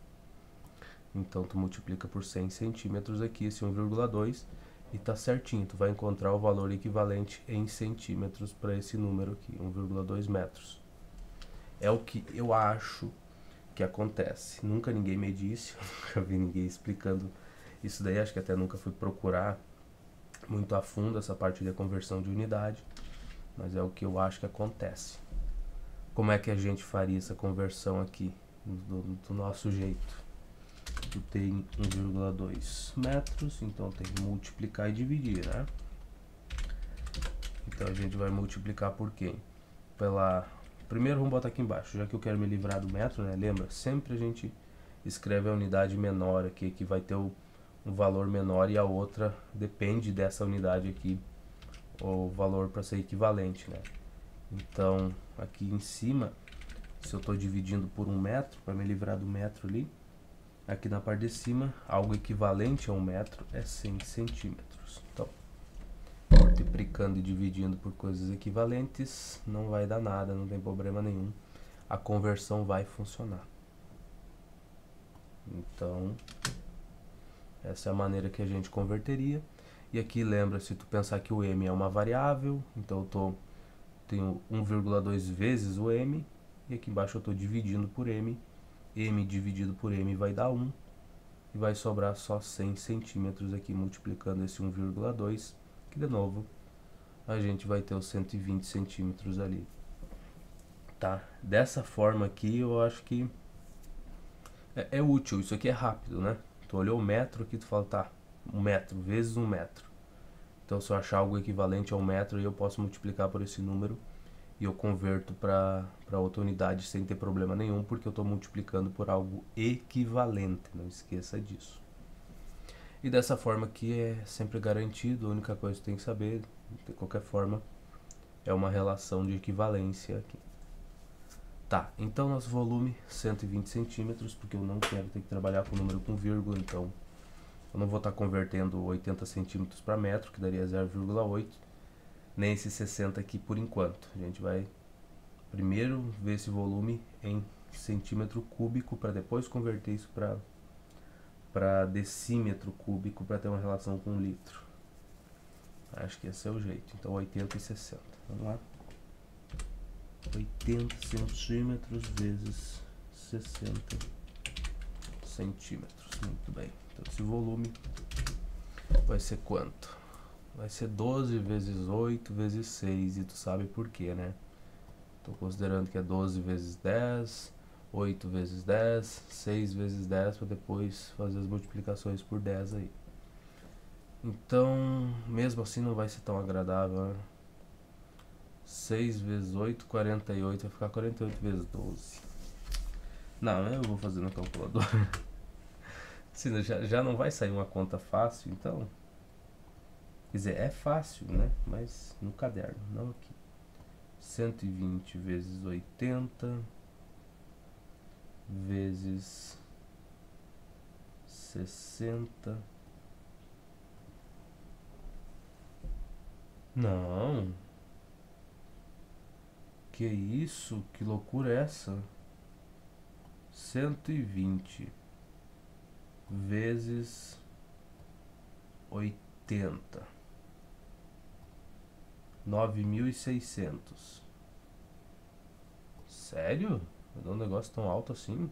Então tu multiplica por 100 centímetros aqui, esse 1,2, e tá certinho, tu vai encontrar o valor equivalente em centímetros para esse número aqui, 1,2 metros. É o que eu acho que acontece. Nunca ninguém me disse, nunca vi ninguém explicando isso daí, acho que até nunca fui procurar muito a fundo essa parte de conversão de unidade, mas é o que eu acho que acontece. Como é que a gente faria essa conversão aqui, do nosso jeito? Tu tem 1,2 metros, então tem que multiplicar e dividir, né? Então a gente vai multiplicar por quem? Primeiro vamos botar aqui embaixo, já que eu quero me livrar do metro, né? Lembra? Sempre a gente escreve a unidade menor aqui, que vai ter um valor menor, e a outra depende dessa unidade aqui, o valor para ser equivalente, né? Então aqui em cima, se eu estou dividindo por 1 metro, para me livrar do metro ali, aqui na parte de cima, algo equivalente a 1 metro é 100 centímetros. Então, multiplicando e dividindo por coisas equivalentes, não vai dar nada, não tem problema nenhum. A conversão vai funcionar. Então, essa é a maneira que a gente converteria. E aqui lembra, se tu pensar que o M é uma variável, então eu tenho 1,2 vezes o M, e aqui embaixo eu estou dividindo por M. M dividido por M vai dar 1, e vai sobrar só 100 centímetros aqui, multiplicando esse 1,2, que de novo a gente vai ter os 120 centímetros ali, tá? Dessa forma aqui eu acho que é útil, isso aqui é rápido, né? Tu olhou o metro aqui, tu fala, tá, 1 metro vezes 1 metro. Então se eu achar algo equivalente a 1 metro, eu posso multiplicar por esse número e eu converto para outra unidade sem ter problema nenhum, porque eu estou multiplicando por algo equivalente, não esqueça disso. E dessa forma aqui é sempre garantido, a única coisa que tem que saber, de qualquer forma, é uma relação de equivalência aqui. Tá, então nosso volume 120 centímetros, porque eu não quero ter que trabalhar com número com vírgula, então eu não vou estar convertendo 80 centímetros para metro, que daria 0,8, nem esse 60 aqui por enquanto. A gente vai primeiro ver esse volume em centímetro cúbico, para depois converter isso para decímetro cúbico, para ter uma relação com litro. Acho que esse é o jeito. Então 80 e 60. Vamos lá. 80 centímetros vezes 60 centímetros. Muito bem. Então esse volume vai ser quanto? Vai ser 12 vezes 8 vezes 6. E tu sabe por quê, né? Estou considerando que é 12 vezes 10, 8 vezes 10, 6 vezes 10, para depois fazer as multiplicações por 10 aí. Então, mesmo assim não vai ser tão agradável, né? 6 vezes 8, 48, vai ficar 48 vezes 12. Não, eu vou fazer no calculador. já não vai sair uma conta fácil, então... Quer dizer, é fácil, né? Mas no caderno, não aqui. 120 vezes 80 vezes 60. Não. Que isso? Que loucura é essa? 120 vezes 80. 9.600. Sério? É um negócio tão alto assim?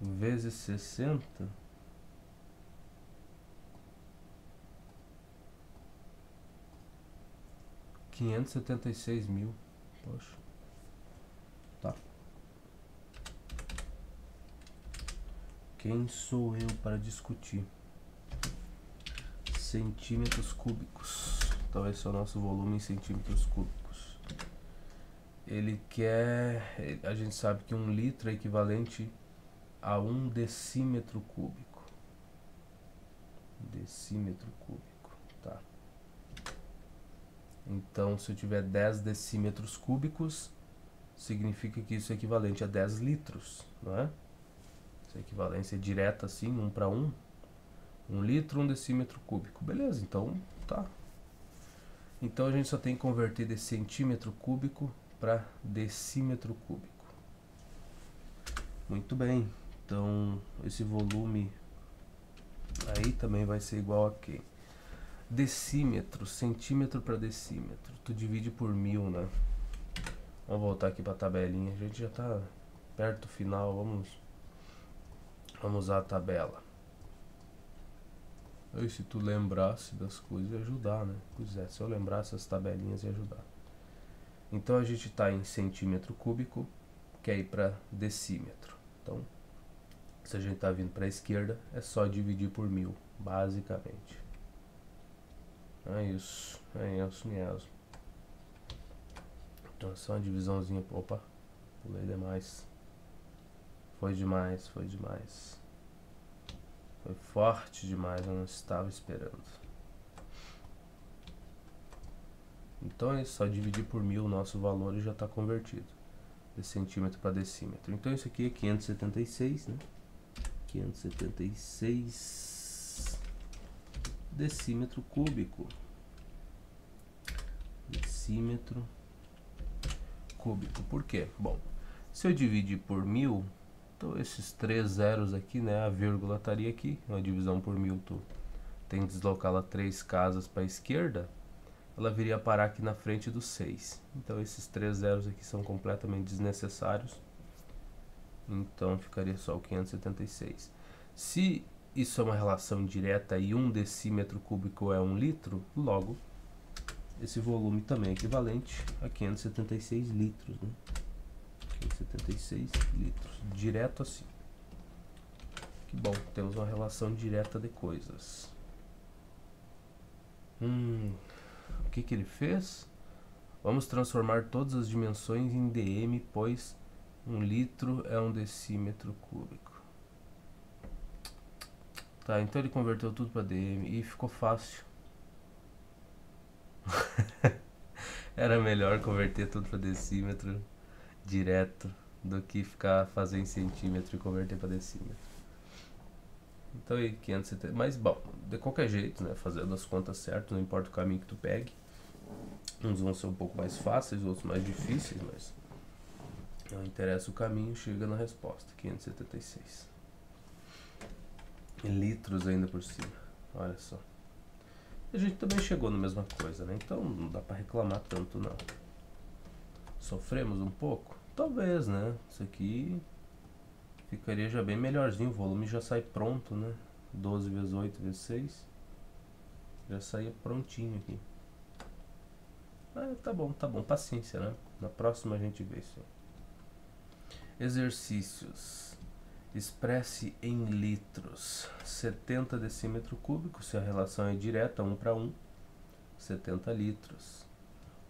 Vezes 60. R$ 576.000. Poxa. Tá. Quem sou eu para discutir? Centímetros cúbicos. Então esse é o nosso volume em centímetros cúbicos. Ele quer... A gente sabe que 1 litro é equivalente a 1 decímetro cúbico. Decímetro cúbico, tá. Então se eu tiver 10 decímetros cúbicos, significa que isso é equivalente a 10 litros, não é? Essa equivalência é direta assim, 1 para 1. 1 litro, 1 decímetro cúbico. Beleza, então tá. Então a gente só tem que converter de centímetro cúbico para decímetro cúbico. Muito bem. Então esse volume aí também vai ser igual a quê? Decímetro, centímetro para decímetro. Tu divide por 1000, né? Vamos voltar aqui para a tabelinha. A gente já está perto do final. Vamos usar a tabela. E se tu lembrasse das coisas, ia ajudar, né? Pois é, se eu lembrasse as tabelinhas, ia ajudar. Então a gente está em centímetro cúbico, que é ir para decímetro. Então, se a gente está vindo para a esquerda, é só dividir por 1000, basicamente. É isso mesmo. Então é só uma divisãozinha. Opa, pulei demais. Foi demais. Foi forte demais, eu não estava esperando. Então é só dividir por 1000 o nosso valor e já está convertido. De centímetro para decímetro. Então isso aqui é 576, né? 576 decímetro cúbico. Decímetro cúbico. Por quê? Bom, se eu dividir por 1000, então esses 3 zeros aqui, né? A vírgula estaria aqui. Uma divisão por 1000, tu tem que deslocá-la 3 casas para a esquerda. Ela viria parar aqui na frente do 6. Então esses 3 zeros aqui são completamente desnecessários. Então ficaria só o 576. Se isso é uma relação direta e 1 decímetro cúbico é 1 litro, logo esse volume também é equivalente a 576 litros, né? 576 litros, direto assim. Que bom, temos uma relação direta de coisas. O que ele fez? Vamos transformar todas as dimensões em dm, pois 1 litro é 1 decímetro cúbico. Tá, então ele converteu tudo para dm e ficou fácil. Era melhor converter tudo para decímetro direto do que ficar fazendo em centímetro e converter para decímetro. Então aí 570, mas bom, de qualquer jeito, né, fazendo as contas certas, não importa o caminho que tu pegue. Uns vão ser um pouco mais fáceis, outros mais difíceis, mas não interessa o caminho, chega na resposta. 576 litros ainda por cima, olha só. A gente também chegou na mesma coisa, né? Então não dá pra reclamar tanto não. Sofremos um pouco? Talvez, né? Isso aqui ficaria já bem melhorzinho, o volume já sai pronto, né? 12 vezes 8 vezes 6 já saía prontinho aqui. Tá bom, paciência, né? Na próxima a gente vê isso aí. Exercícios. Expresse em litros 70 decímetro cúbico, se a relação é direta, 1 para 1, 70 litros.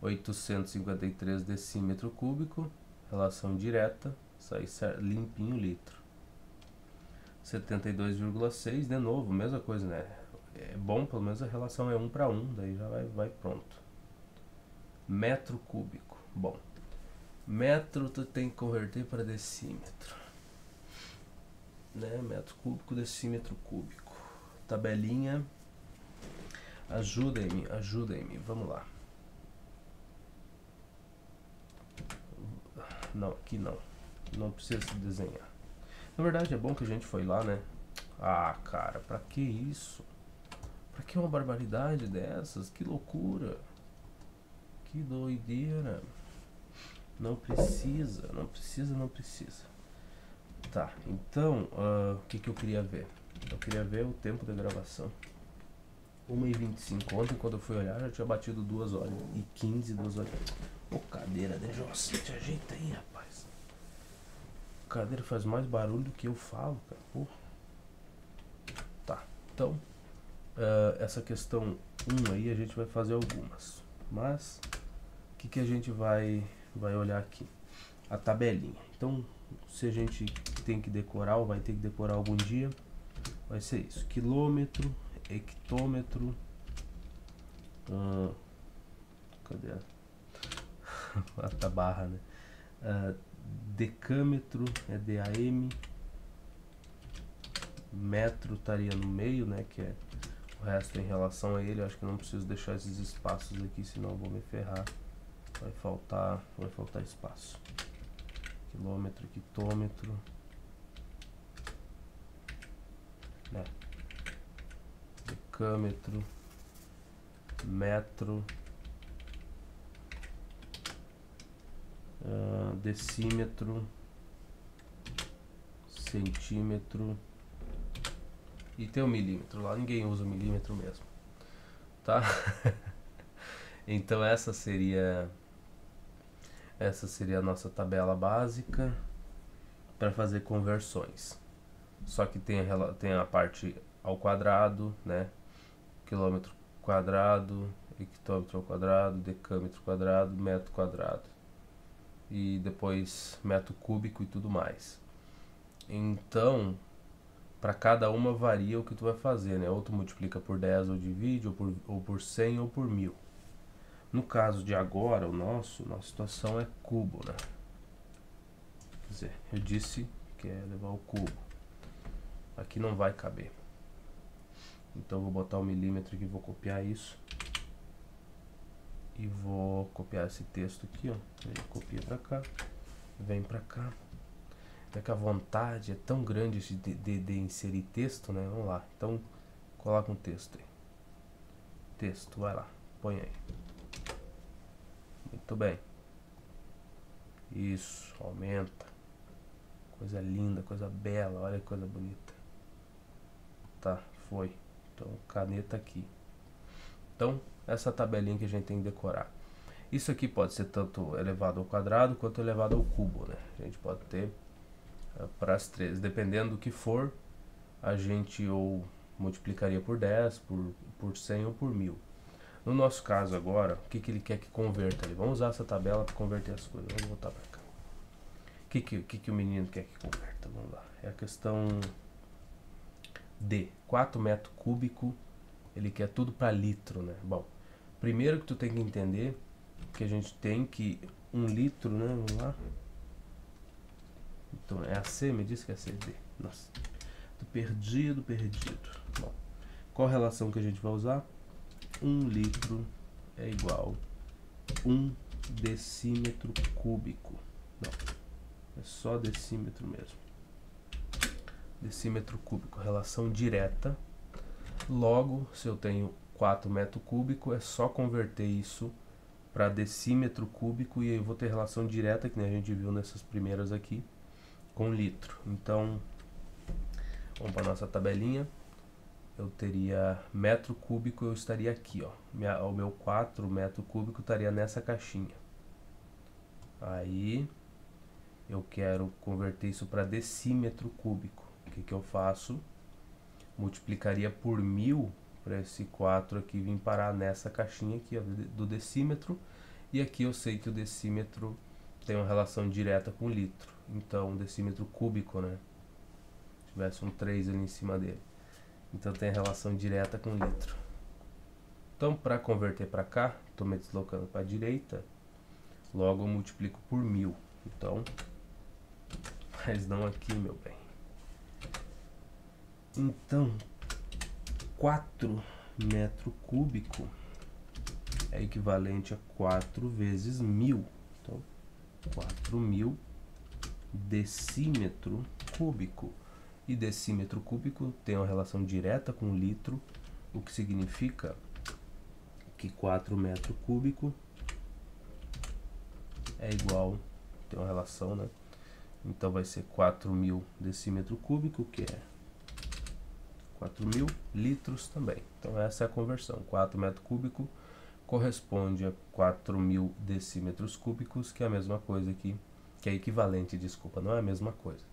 853 decímetro cúbico, relação direta, sai limpinho litro. 72,6, de novo, mesma coisa, né? É bom, pelo menos a relação é 1 para 1, daí já vai pronto. Metro cúbico, bom, metro tu tem que converter para decímetro, né? Metro cúbico, decímetro cúbico. Tabelinha, ajudem-me, vamos lá. Não, aqui não precisa se desenhar. Na verdade é bom que a gente foi lá, né? Ah, cara, pra que isso? Pra que uma barbaridade dessas? Que loucura! Que doideira. Não precisa, não precisa, não precisa. Tá, então, o que eu queria ver? Eu queria ver o tempo da gravação. 1h25. Ontem, quando eu fui olhar, já tinha batido 2 horas. E 15, 2 horas. Ô, cadeira de José, te ajeita aí, rapaz. A cadeira faz mais barulho do que eu falo, cara. Porra. Tá, então, essa questão 1 aí, a gente vai fazer algumas. Mas, o que a gente vai olhar aqui? A tabelinha. Então, se a gente tem que decorar ou vai ter que decorar algum dia, vai ser isso: quilômetro, hectômetro, cadê a barra, né? Decâmetro é DAM, metro estaria no meio, né? Que é o resto em relação a ele. Eu acho que não preciso deixar esses espaços aqui, senão eu vou me ferrar. Vai faltar espaço. Quilômetro, hectômetro, né? Decâmetro, metro, decímetro, centímetro e tem o milímetro lá. Ninguém usa o milímetro mesmo, tá? Então essa seria a nossa tabela básica para fazer conversões. Só que tem a parte ao quadrado, né? Quilômetro quadrado, hectômetro ao quadrado, decâmetro quadrado, metro quadrado. E depois metro cúbico e tudo mais. Então, para cada uma varia o que tu vai fazer, né? Ou tu multiplica por 10 ou divide, ou por 100 ou por 1000. No caso de agora, nossa situação é cubo, né? Quer dizer, eu disse que é levar o cubo. Aqui não vai caber. Então eu vou botar o milímetro aqui, vou copiar isso. E vou copiar esse texto aqui, ó. Aí copia pra cá, vem pra cá. Até que a vontade é tão grande de inserir texto, né? Vamos lá. Então, coloca um texto aí. Texto, vai lá, põe aí. Muito bem. Isso, aumenta. Coisa linda, coisa bela, olha que coisa bonita. Tá, foi. Então, caneta aqui. Então, essa tabelinha que a gente tem que decorar. Isso aqui pode ser tanto elevado ao quadrado quanto elevado ao cubo, né? A gente pode ter para as três. Dependendo do que for, a gente ou multiplicaria por 10, por 100 ou por 1000. No nosso caso agora, o que ele quer que converta ali? Vamos usar essa tabela para converter as coisas. Vamos voltar para cá. O que o menino quer que converta? Vamos lá. É a questão D. 4 metros cúbicos. Ele quer tudo para litro, né? Bom, primeiro que tu tem que entender que a gente tem que 1 litro, né? Vamos lá. Então é AC, me disse que é CD. Nossa, tô perdido. Bom, qual a relação que a gente vai usar? 1 litro é igual a 1 decímetro cúbico. Não, é só decímetro mesmo. Decímetro cúbico, relação direta. Logo, se eu tenho 4 metros cúbicos, é só converter isso para decímetro cúbico e eu vou ter relação direta, que nem a gente viu nessas primeiras aqui, com litro. Então, vamos para nossa tabelinha. Eu teria metro cúbico, eu estaria aqui, ó. O meu 4 metro cúbico estaria nessa caixinha. Aí, eu quero converter isso para decímetro cúbico. O que eu faço? Multiplicaria por 1000 para esse 4 aqui vir parar nessa caixinha aqui, ó, do decímetro. E aqui eu sei que o decímetro tem uma relação direta com litro. Então, decímetro cúbico, né? Se tivesse um 3 ali em cima dele. Então tem a relação direta com litro. Então, para converter para cá, estou me deslocando para a direita. Logo eu multiplico por 1000. Então, mas não aqui, meu bem. Então, 4 metro cúbico é equivalente a 4 vezes 1000. Então, 4000 decímetro cúbico. E decímetro cúbico tem uma relação direta com litro, o que significa que 4 metro cúbico é igual, tem uma relação, né? Então vai ser 4.000 decímetro cúbico, que é 4.000 litros também. Então essa é a conversão. 4 metro cúbico corresponde a 4.000 decímetros cúbicos, que é a mesma coisa aqui, que é equivalente, desculpa, não é a mesma coisa.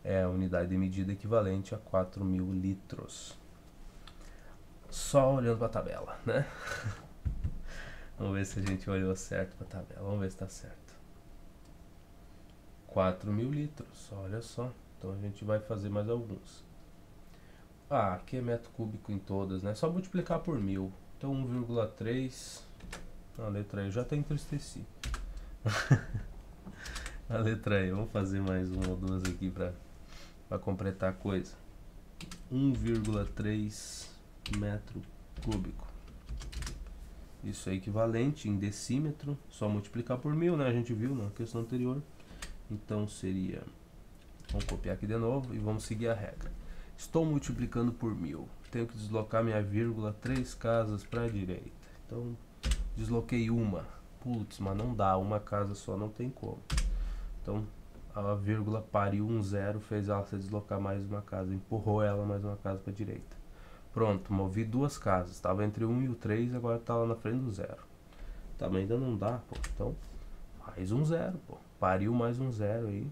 É a unidade de medida equivalente a 4.000 litros. Só olhando para a tabela, né? Vamos ver se a gente olhou certo para a tabela. Vamos ver se está certo. 4.000 litros, olha só. Então a gente vai fazer mais alguns. Ah, aqui é metro cúbico em todas, né? Só multiplicar por 1.000. Então 1,3. A letra E, eu já até entristeci. A letra E, vamos fazer mais uma ou duas aqui para completar a coisa. 1,3 metro cúbico. Isso é equivalente em decímetro, só multiplicar por 1.000, né? A gente viu na questão anterior. Então seria, vamos copiar aqui de novo e vamos seguir a regra. Estou multiplicando por 1.000, tenho que deslocar minha vírgula 3 casas para a direita. Então desloquei uma, putz, mas não dá, uma casa só não tem como. Então a vírgula pariu um zero, fez ela se deslocar mais uma casa, empurrou ela mais uma casa para a direita. Pronto, movi duas casas, estava entre 1 e o 3, agora está lá na frente do zero. Também ainda não dá, pô. Então mais um zero, pô. Pariu mais um zero aí.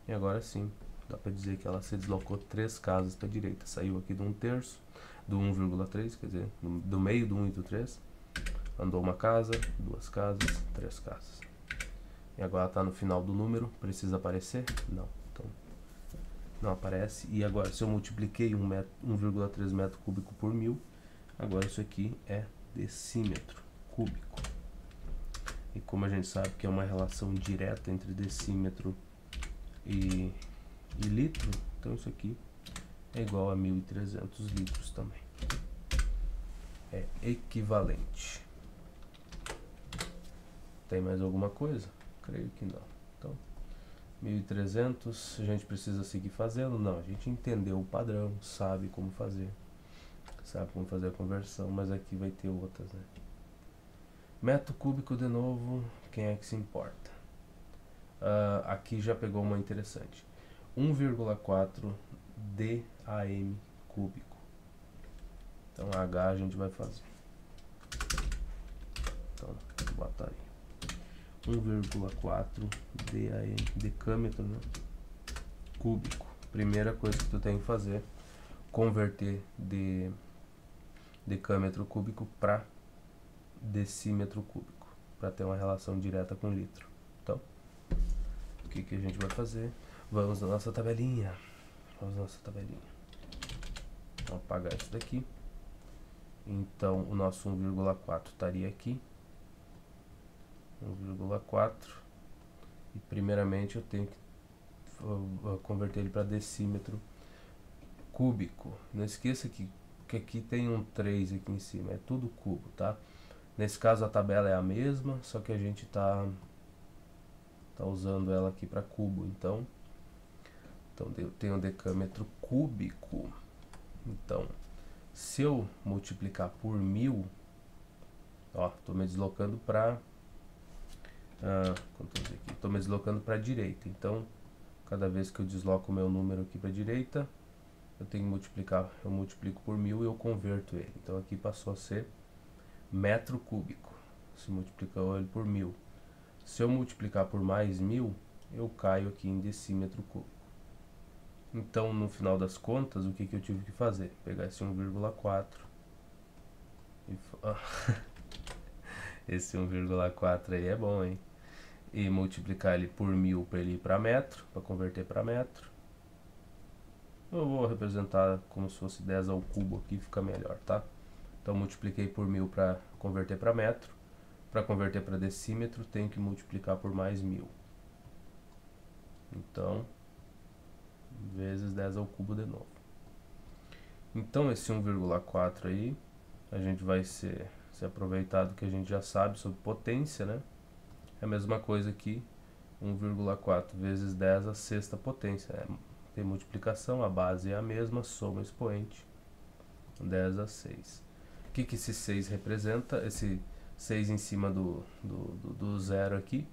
E agora sim, dá para dizer que ela se deslocou 3 casas para a direita. Saiu aqui do 1/3, do 1,3, quer dizer, do meio do 1 e do 3. Andou uma casa, duas casas, 3 casas. E agora está no final do número. Precisa aparecer? Não. Então, não aparece. E agora, se eu multipliquei 1,3 metro cúbico por 1.000, agora isso aqui é decímetro cúbico. E como a gente sabe que é uma relação direta entre decímetro e litro, então isso aqui é igual a 1.300 litros também. É equivalente. Tem mais alguma coisa? Creio que não. Então, 1.300, a gente precisa seguir fazendo? Não, a gente entendeu o padrão, sabe como fazer a conversão, mas aqui vai ter outras, né? Metro cúbico de novo, quem é que se importa? Aqui já pegou uma interessante. 1,4 DAM cúbico. Então H a gente vai fazer. Então, bota aí. 1,4 DAM, decâmetro, né? Cúbico. Primeira coisa que tu tem que fazer, converter de decâmetro cúbico para decímetro cúbico, para ter uma relação direta com litro. Então, o que a gente vai fazer? Vamos na nossa tabelinha. Vamos apagar isso daqui. Então, o nosso 1,4 estaria aqui. 1,4. E primeiramente eu tenho que converter ele para decímetro cúbico. Não esqueça que aqui tem um 3 aqui em cima. É tudo cubo, tá? Nesse caso a tabela é a mesma, só que a gente tá usando ela aqui para cubo. Então eu tenho um decâmetro cúbico. Então, se eu multiplicar por 1.000, ó, estou me deslocando para estou me deslocando para a direita. Então, cada vez que eu desloco o meu número aqui para a direita, eu tenho que multiplicar. Eu multiplico por 1.000 e eu converto ele. Então aqui passou a ser metro cúbico. Se multiplicou ele por 1.000. Se eu multiplicar por mais 1.000, eu caio aqui em decímetro cúbico. Então, no final das contas, o que eu tive que fazer? Pegar esse 1,4 e esse 1,4 aí é bom, hein? E multiplicar ele por 1.000 para ele ir para metro, para converter para metro. Eu vou representar como se fosse 10 ao cubo aqui, fica melhor, tá? Então multipliquei por 1.000 para converter para metro. Para converter para decímetro, tenho que multiplicar por mais 1.000. Então, vezes 10 ao cubo de novo. Então esse 1,4 aí, a gente vai ser aproveitado que a gente já sabe sobre potência, né? É a mesma coisa que 1,4 vezes 10 a sexta potência. Tem multiplicação, a base é a mesma, soma expoente, 10 a 6. O que esse 6 representa? Esse 6 em cima do zero aqui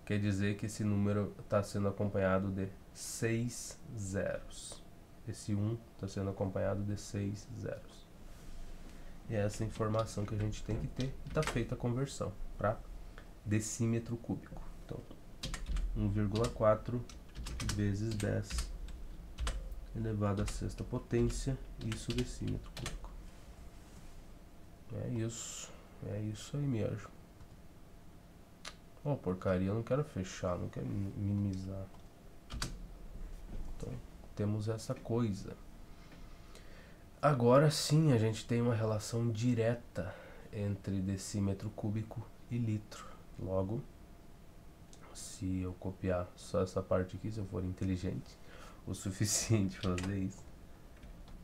quer dizer que esse número está sendo acompanhado de 6 zeros. Esse 1 está sendo acompanhado de 6 zeros. E é essa informação que a gente tem que ter, e está feita a conversão para decímetro cúbico. Então, 1,4 vezes 10 elevado à sexta potência, isso decímetro cúbico. É isso aí mesmo. Oh, porcaria, eu não quero fechar, não quero minimizar. Então, temos essa coisa. Agora sim, a gente tem uma relação direta entre decímetro cúbico e litro. Logo, se eu copiar só essa parte aqui, se eu for inteligente o suficiente para fazer isso,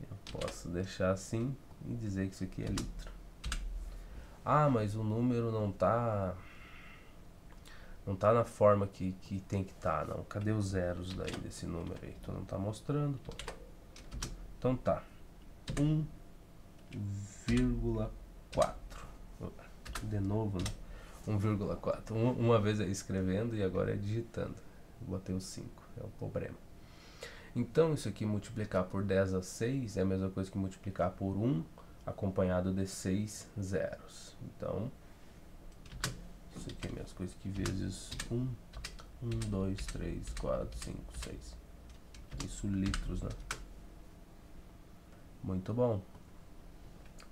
eu posso deixar assim e dizer que isso aqui é litro. Ah, mas o número não tá na forma que tem que estar, não. Cadê os zeros daí desse número aí? Tu não tá mostrando, pô. Então tá. 1,4. De novo, né? 1,4. Uma vez aí escrevendo e agora é digitando. Botei o 5, é o problema. Então, isso aqui multiplicar por 10 a 6 é a mesma coisa que multiplicar por 1 acompanhado de 6 zeros. Então, isso aqui é a mesma coisa que vezes 1, 2, 3, 4, 5, 6. Isso litros, né? Muito bom.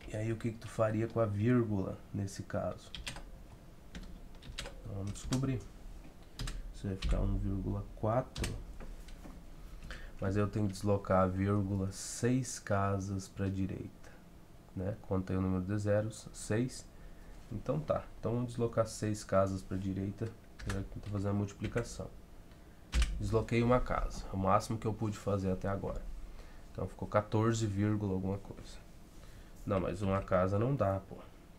E aí o que tu faria com a vírgula nesse caso? Vamos descobrir. Isso vai ficar 1,4. Mas eu tenho que deslocar a vírgula 6 casas para a direita, né? Contei o número de zeros, 6. Então tá. Então vamos deslocar 6 casas para a direita. Eu estou fazendo a multiplicação. Desloquei uma casa, o máximo que eu pude fazer até agora. Então ficou 14, alguma coisa. Não, mas uma casa não dá, pô.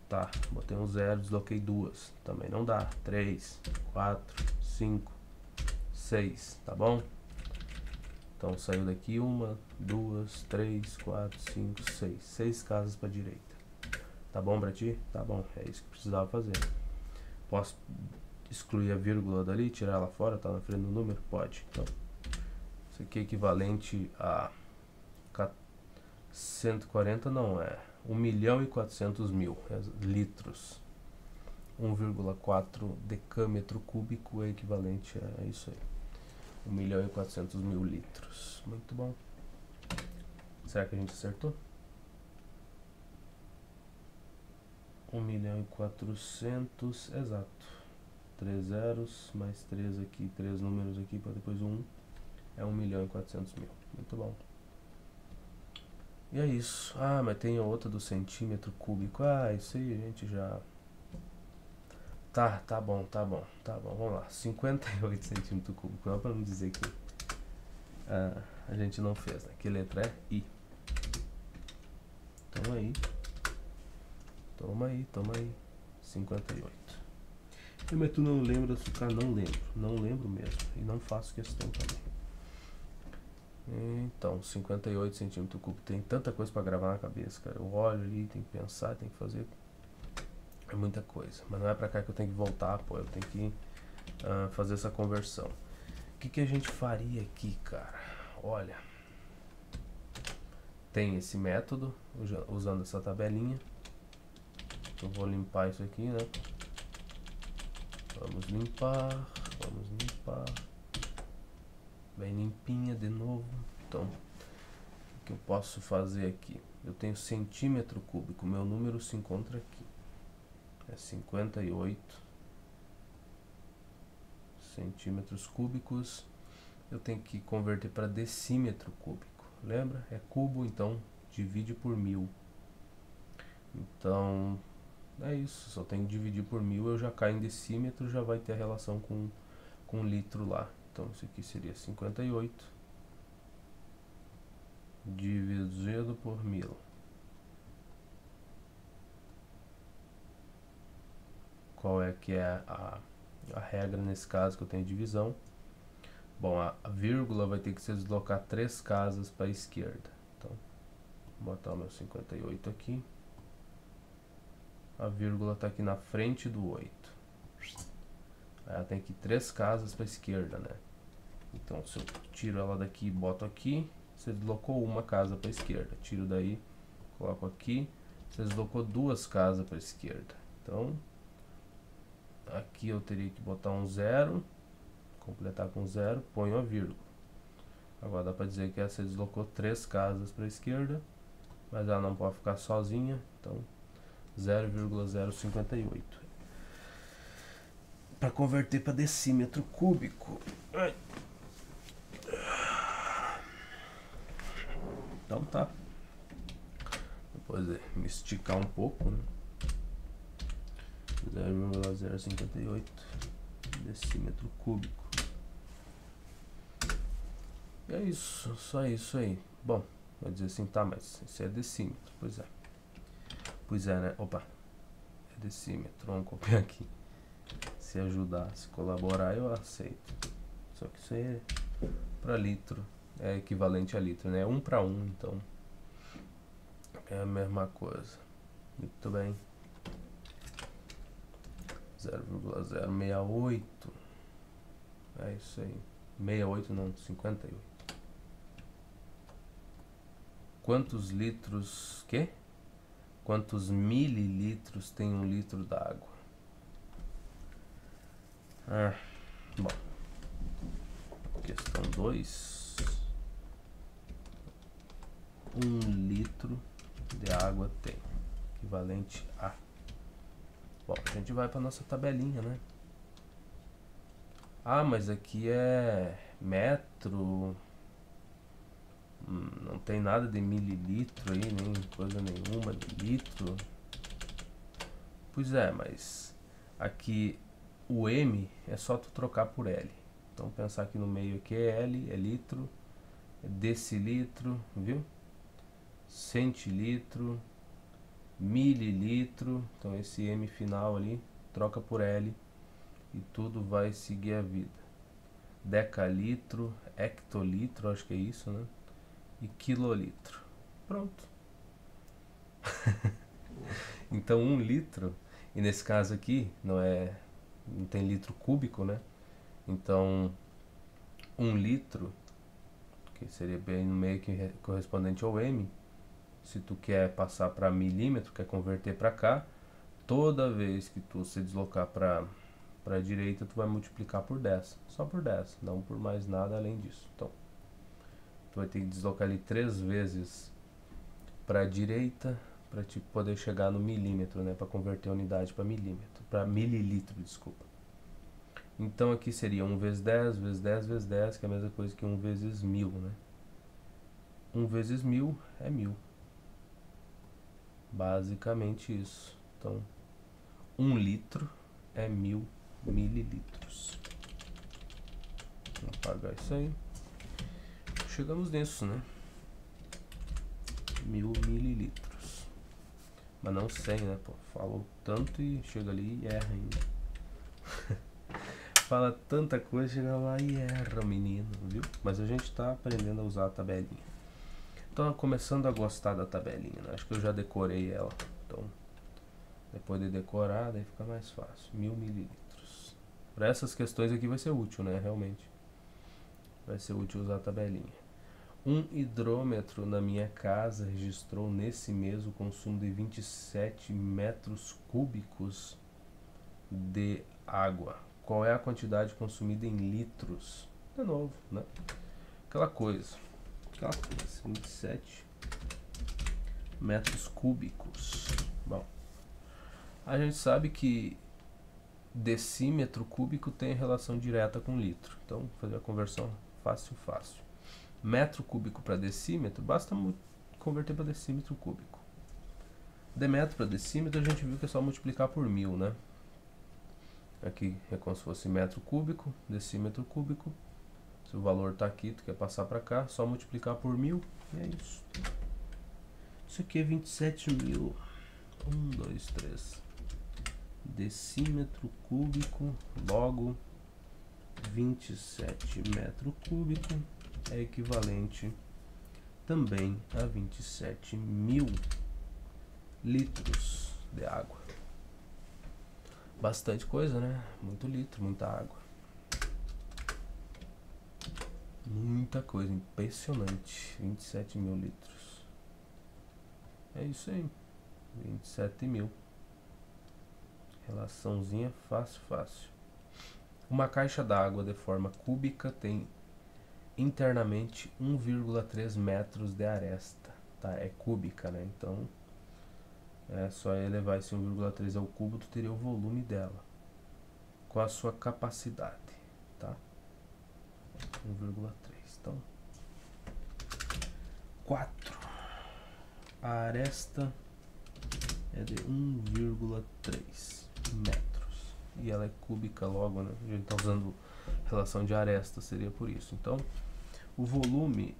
Tá, botei um zero, desloquei duas. Também não dá. 3, 4, 5, 6, tá bom? Então saiu daqui 1, 2, 3, 4, 5, 6. 6 casas para direita. Tá bom pra ti? Tá bom, é isso que precisava fazer. Posso excluir a vírgula dali, tirar ela fora, tá na frente do número? Pode. Então, isso aqui é equivalente a 140, não é. 1.400.000 litros. 1,4 decâmetro cúbico é equivalente a isso aí. 1.400.000 litros. Muito bom. Será que a gente acertou? 1.400.000, exato. 3 zeros, mais 3 aqui, 3 números aqui, para depois 1. É 1.400.000. Muito bom. E é isso. Ah, mas tem a outra do centímetro cúbico. Ah, isso aí a gente já... Tá bom. Vamos lá. 58 centímetros cúbicos. Não é pra não dizer que a gente não fez, né? Que letra é I. Toma aí. 58. Mas tu não lembra, açúcar? Não lembro. Não lembro mesmo. E não faço questão também. Então, 58 centímetros cúbicos. Tem tanta coisa pra gravar na cabeça, cara. Eu olho ali, tem que pensar, tem que fazer. É muita coisa. Mas não é pra cá que eu tenho que voltar, pô. Eu tenho que fazer essa conversão. O que a gente faria aqui, cara? Olha. Tem esse método, usando essa tabelinha. Eu vou limpar isso aqui, né? Vamos limpar. Bem limpinha de novo. Então, o que eu posso fazer aqui? Eu tenho centímetro cúbico, meu número se encontra aqui. É 58 centímetros cúbicos. Eu tenho que converter para decímetro cúbico. Lembra? É cubo, então divide por 1000. Então, é isso. Só tenho que dividir por 1000, eu já caio em decímetro, já vai ter a relação com litro lá. Então, isso aqui seria 58 dividido por 1000. Qual é que é a regra nesse caso que eu tenho divisão? Bom, a vírgula vai ter que se deslocar 3 casas para a esquerda. Então, vou botar o meu 58 aqui. A vírgula está aqui na frente do 8. Ela tem aqui 3 casas para a esquerda, né? Então se eu tiro ela daqui e boto aqui, você deslocou uma casa para a esquerda. Tiro daí, coloco aqui, você deslocou 2 casas para a esquerda. Então aqui eu teria que botar um 0, completar com 0, ponho a vírgula. Agora dá para dizer que essa deslocou 3 casas para a esquerda, mas ela não pode ficar sozinha, então 0,058. Para converter para decímetro cúbico. Ai. Então tá. Depois de me esticar um pouco, né? 0,058 decímetro cúbico. E é isso, só isso aí. Bom, vai dizer assim, tá, mas isso é decímetro. Pois é. Pois é, né? Opa. É decímetro, vamos copiar aqui. Se ajudar, se colaborar, eu aceito. Só que isso aí é para litro. É equivalente a litro, né? 1 para 1, então é a mesma coisa. Muito bem. 0,068. É isso aí. 68 não, 58. Quantos litros... Quê? Quantos mililitros tem 1 litro d'água? Bom. Questão 2. 1 litro de água tem. Equivalente a... Bom, a gente vai para nossa tabelinha, né? Ah, mas aqui é metro. Não tem nada de mililitro aí, nem coisa nenhuma de litro. Pois é, mas aqui o M é só tu trocar por L. Então pensar aqui no meio aqui é L, é litro, é decilitro, viu? Centilitro, mililitro. Então esse M final ali troca por L e tudo vai seguir a vida. Decalitro, hectolitro, acho que é isso, né? E quilolitro. Pronto. Então 1 litro, e nesse caso aqui não tem litro cúbico, né? Então 1 litro, que seria bem no meio que correspondente ao M. Se tu quer passar para milímetro, quer converter para cá, toda vez que tu se deslocar para a direita, tu vai multiplicar por 10, só por 10, não por mais nada além disso. Então tu vai ter que deslocar ali 3 vezes para a direita para te poder chegar no milímetro, né, para converter a unidade para milímetro, para mililitro, desculpa. Então aqui seria 1 vezes 10 vezes 10 vezes 10, que é a mesma coisa que 1 vezes 1000, né? 1 vezes 1000 é 1000. Basicamente isso. Então 1 litro é 1000 mililitros. Vamos apagar isso aí. Chegamos nisso, né? 1000 mililitros. Mas não 100, né? Pô, falou tanto e chega ali e erra ainda. Fala tanta coisa, chega lá e erra o menino, viu? Mas a gente tá aprendendo a usar a tabelinha. Tô começando a gostar da tabelinha, né? Acho que eu já decorei ela. Então, depois de decorar, daí fica mais fácil. 1000 mililitros. Para essas questões aqui vai ser útil, né? Realmente. Vai ser útil usar a tabelinha. Um hidrômetro na minha casa registrou nesse mês o consumo de 27 metros cúbicos de água. Qual é a quantidade consumida em litros? De novo, né? Aquela coisa. 27 metros cúbicos. Bom, a gente sabe que decímetro cúbico tem relação direta com litro. Então, vou fazer a conversão fácil. Metro cúbico para decímetro, basta converter para decímetro cúbico. De metro para decímetro, a gente viu que é só multiplicar por 1000, né? Aqui é como se fosse metro cúbico, decímetro cúbico. Se o valor está aqui, tu quer passar para cá, só multiplicar por 1000 e é isso. Isso aqui é 27.000. 1, 2, 3. Decímetro cúbico, logo 27 metro cúbico é equivalente também a 27.000 litros de água. Bastante coisa, né? Muito litro, muita água. Muita coisa, impressionante. 27 mil litros. É isso aí. 27 mil. Relaçãozinha fácil, fácil. Uma caixa d'água de forma cúbica tem internamente 1,3 metros de aresta. Tá? É cúbica, né? Então é só elevar esse 1,3 ao cubo, tu teria o volume dela com a sua capacidade, tá? 1,3. Então 4. A aresta é de 1,3 metros e ela é cúbica logo, né? A gente tá usando relação de aresta, seria por isso. Então o volume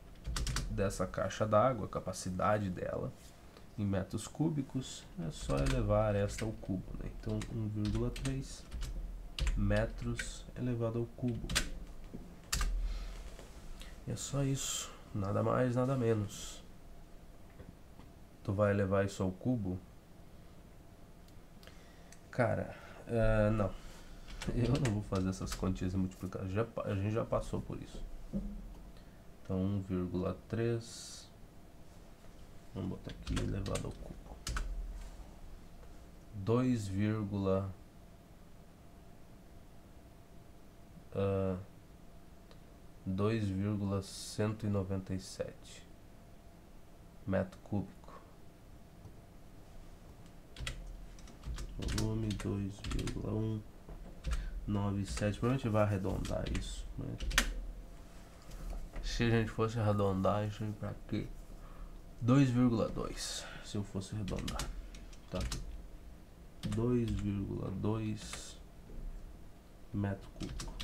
dessa caixa d'água, a capacidade dela em metros cúbicos, é só elevar a aresta ao cubo, né? Então 1,3 metros elevado ao cubo. E é só isso, nada mais, nada menos. Tu vai elevar isso ao cubo? Cara, não. Eu não vou fazer essas continhas e multiplicar. A gente já passou por isso. Então 1,3. Vamos botar aqui elevado ao cubo. 2,197 metro cúbico. Volume 2,197. Provavelmente vai arredondar isso, mas se a gente fosse arredondar isso aí pra quê? 2,2 se eu fosse arredondar, tá? 2,2 metro cúbico.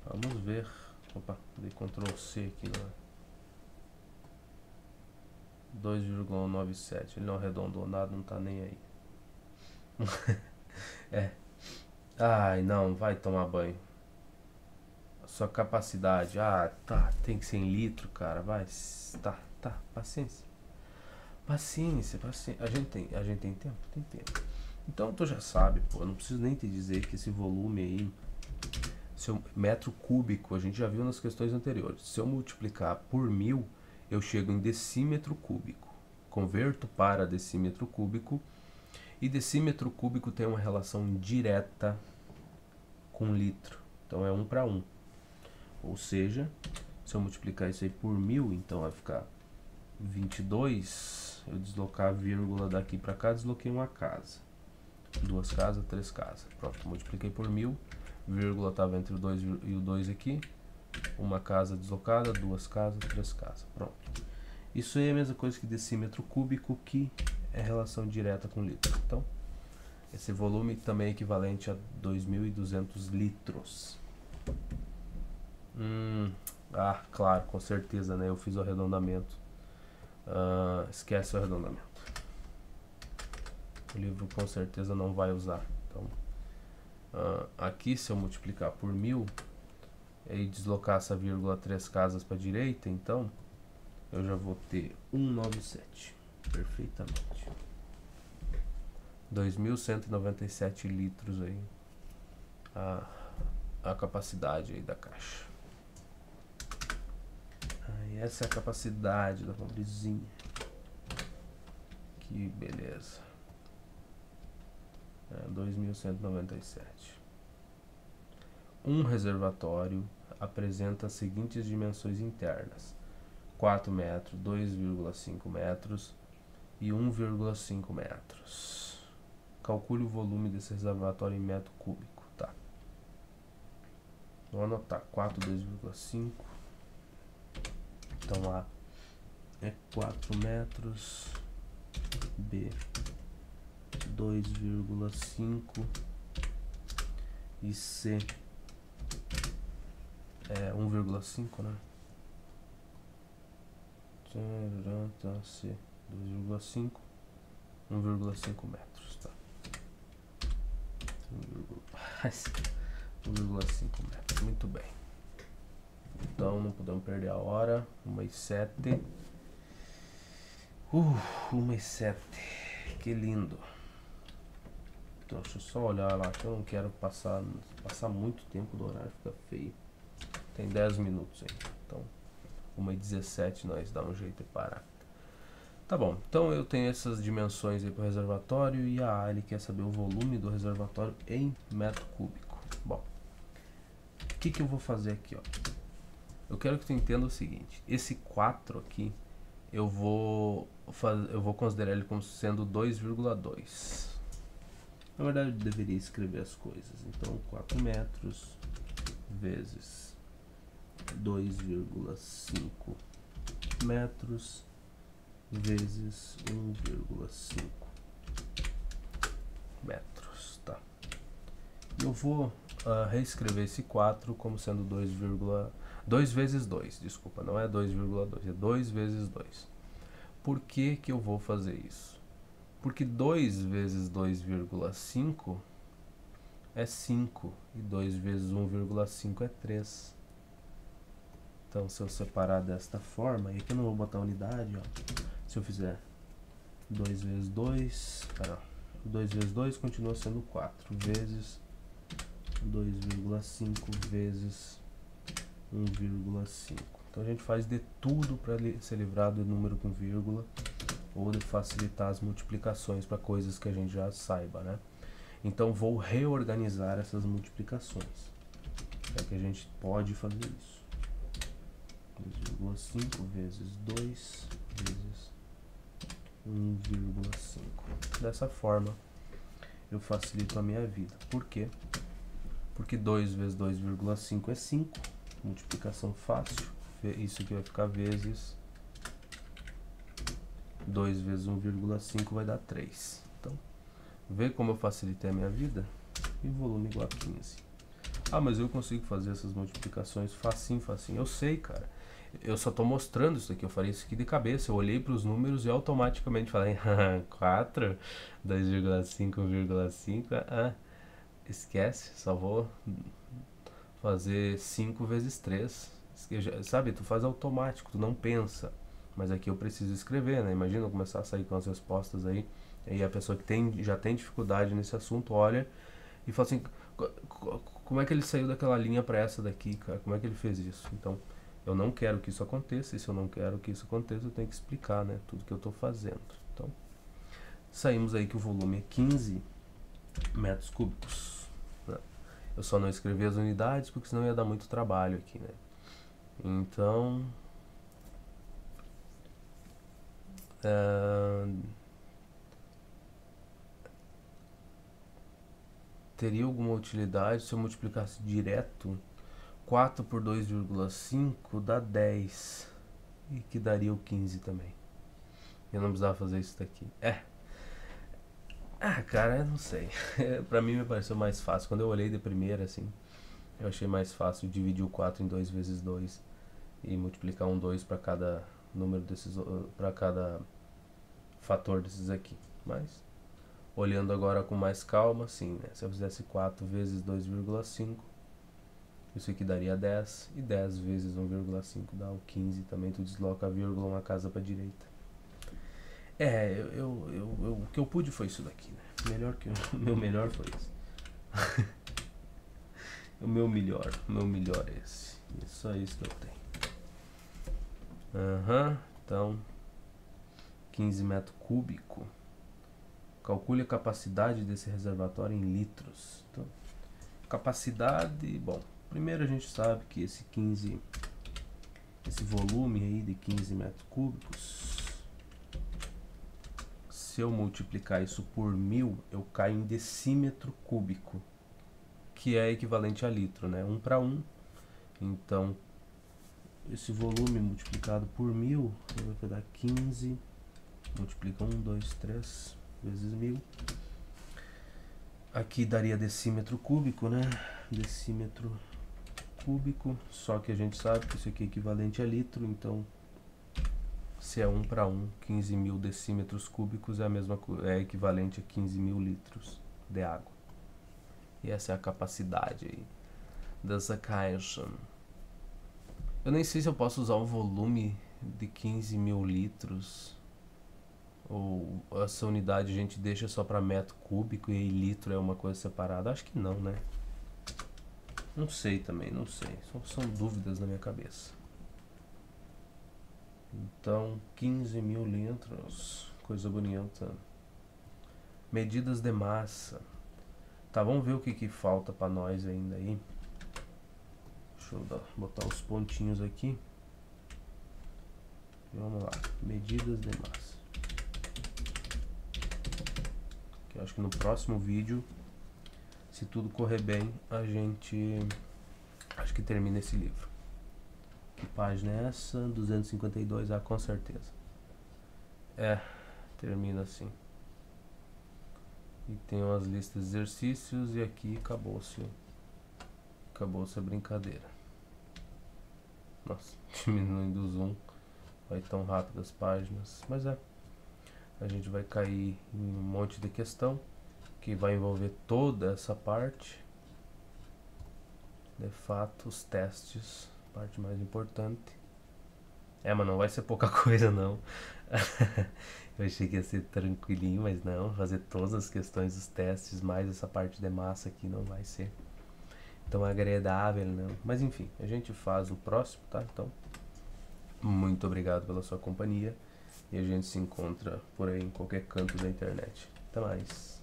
Vamos ver. Opa, dei Ctrl C aqui, né? 2,197. Ele não arredondou nada, não tá nem aí. É. Ai, não, vai tomar banho. A sua capacidade. Ah, tá. Tem que ser em litro, cara. Vai. Tá, paciência. Paciência. A gente tem tempo? Tem tempo. Então tu já sabe, pô. Eu não preciso nem te dizer que esse volume aí, seu metro cúbico, a gente já viu nas questões anteriores. Se eu multiplicar por 1000, eu chego em decímetro cúbico. Converto para decímetro cúbico. E decímetro cúbico tem uma relação direta com litro. Então é 1 para 1. Ou seja, se eu multiplicar isso aí por 1000, então vai ficar 22. Eu deslocar a vírgula daqui para cá, desloquei uma casa. 2 casas, 3 casas. Pronto, multipliquei por 1000. Vírgula estava entre o 2 e o 2 aqui. Uma casa deslocada, 2 casas, 3 casas. Pronto. Isso aí é a mesma coisa que decímetro cúbico, que é relação direta com litro. Então, esse volume também é equivalente a 2.200 litros. Claro, com certeza, né? Eu fiz o arredondamento. Esquece o arredondamento. O livro com certeza não vai usar. Então, aqui, se eu multiplicar por 1000 e deslocar essa vírgula 3 casas para a direita, então eu já vou ter 197 perfeitamente. 2.197 litros aí a capacidade aí da caixa. Essa é a capacidade da pobrezinha. Que beleza. 2.197. Um reservatório apresenta as seguintes dimensões internas: 4 metros, 2,5 metros e 1,5 metros. Calcule o volume desse reservatório em metro cúbico, tá? Vou anotar 4, 2,5. Então A é 4 metros, B 2,5 e C é 1,5, né? C 2,5, 1,5 metros, tá? 1,5 metros, muito bem. Então não podemos perder a hora. 1h07. 1h07. Que lindo. Então, deixa eu só olhar lá, que eu não quero passar muito tempo do horário, fica feio. Tem 10 minutos aí. Então, 1h17 nós dá um jeito de parar. Tá bom, então eu tenho essas dimensões aí para o reservatório e a ele quer saber o volume do reservatório em metro cúbico. Bom, o que eu vou fazer aqui, ó? Eu quero que tu entenda o seguinte, esse 4 aqui, eu vou considerar ele como sendo 2,2. Na verdade eu deveria escrever as coisas, então 4 metros vezes 2,5 metros vezes 1,5 metros, tá? Eu vou reescrever esse 4 como sendo 2 vezes 2, desculpa, não é 2,2, é 2 vezes 2. Por que que eu vou fazer isso? Porque 2 vezes 2,5 é 5 e 2 vezes 1,5 é 3. Então, se eu separar desta forma, e aqui eu não vou botar unidade, ó. Se eu fizer 2 vezes 2, 2 vezes 2 continua sendo 4, vezes 2,5 vezes 1,5. Então a gente faz de tudo para ser livrado do número com vírgula, ou de facilitar as multiplicações para coisas que a gente já saiba, né? Então vou reorganizar essas multiplicações. É que a gente pode fazer isso. 2,5 vezes 2 vezes 1,5. Dessa forma eu facilito a minha vida. Por quê? Porque 2 vezes 2,5 é 5. Multiplicação fácil. Isso aqui vai ficar vezes 2 vezes 1,5 vai dar 3. Então, vê como eu facilitei a minha vida? E volume igual a 15. Ah, mas eu consigo fazer essas multiplicações facinho, facinho. Eu sei, cara. Eu só tô mostrando isso aqui. Eu falei isso aqui de cabeça. Eu olhei para os números e automaticamente falei 4, 2,5, 1,5. Esquece. Só vou fazer 5 vezes 3. Sabe, tu faz automático, tu não pensa. Mas aqui eu preciso escrever, né? Imagina eu começar a sair com as respostas aí. E aí a pessoa que já tem dificuldade nesse assunto olha e fala assim: como é que ele saiu daquela linha para essa daqui, cara? Como é que ele fez isso? Então, eu não quero que isso aconteça. E se eu não quero que isso aconteça, eu tenho que explicar, né? Tudo que eu estou fazendo. Então, saímos aí que o volume é 15 metros cúbicos. Né? Eu só não escrevi as unidades porque senão ia dar muito trabalho aqui, né? Então, teria alguma utilidade se eu multiplicasse direto? 4 por 2,5 dá 10. E que daria o 15 também. Eu não precisava fazer isso daqui. Cara, eu não sei. Pra mim me pareceu mais fácil. Quando eu olhei de primeira, assim, eu achei mais fácil dividir o 4 em 2 vezes 2 e multiplicar um 2 para cada número desses, para cada fator desses aqui. Mas, olhando agora com mais calma, sim, né? Se eu fizesse 4 vezes 2,5, isso aqui daria 10, e 10 vezes 1,5 dá o 15, também tu desloca a vírgula uma casa para direita. O que eu pude foi isso daqui, né? O meu melhor foi isso. o meu melhor é esse. É só isso que eu tenho. Então, 15 metros cúbicos. Calcule a capacidade desse reservatório em litros. Então, capacidade, bom, primeiro a gente sabe que esse volume aí de 15 metros cúbicos, se eu multiplicar isso por 1000, eu caio em decímetro cúbico, que é equivalente a litro, né? 1 para 1. Então, esse volume multiplicado por 1000 vai dar 15, multiplica 1, 2, 3 vezes 1000. Aqui daria decímetro cúbico, né? Decímetro cúbico, só que a gente sabe que isso aqui é equivalente a litro, então se é 1 para 1, 15.000 decímetros cúbicos é equivalente a 15.000 litros de água. E essa é a capacidade aí dessa caixa. Eu nem sei se eu posso usar o volume de 15.000 litros Ou essa unidade a gente deixa só para metro cúbico e aí litro é uma coisa separada? Acho que não, né? Não sei também, não sei. São dúvidas na minha cabeça. Então, 15.000 litros. Coisa bonita. Medidas de massa. Tá, vamos ver o que falta para nós ainda aí. Deixa eu botar os pontinhos aqui. Vamos lá. Medidas de massa. Que eu acho que no próximo vídeo, se tudo correr bem, a gente acho que termina esse livro. Que página é essa? 252, com certeza. Termina assim. E tem umas listas de exercícios e aqui acabou-se a brincadeira. Nossa, diminuindo o zoom, vai tão rápido as páginas, mas a gente vai cair em um monte de questão que vai envolver toda essa parte. De fato, os testes, parte mais importante. Mas não vai ser pouca coisa não. Eu achei que ia ser tranquilinho, mas não, fazer todas as questões dos testes, mais essa parte de massa aqui não vai ser tão agradável não. Mas enfim, a gente faz no próximo, tá? Então, muito obrigado pela sua companhia e a gente se encontra por aí em qualquer canto da internet. Até mais.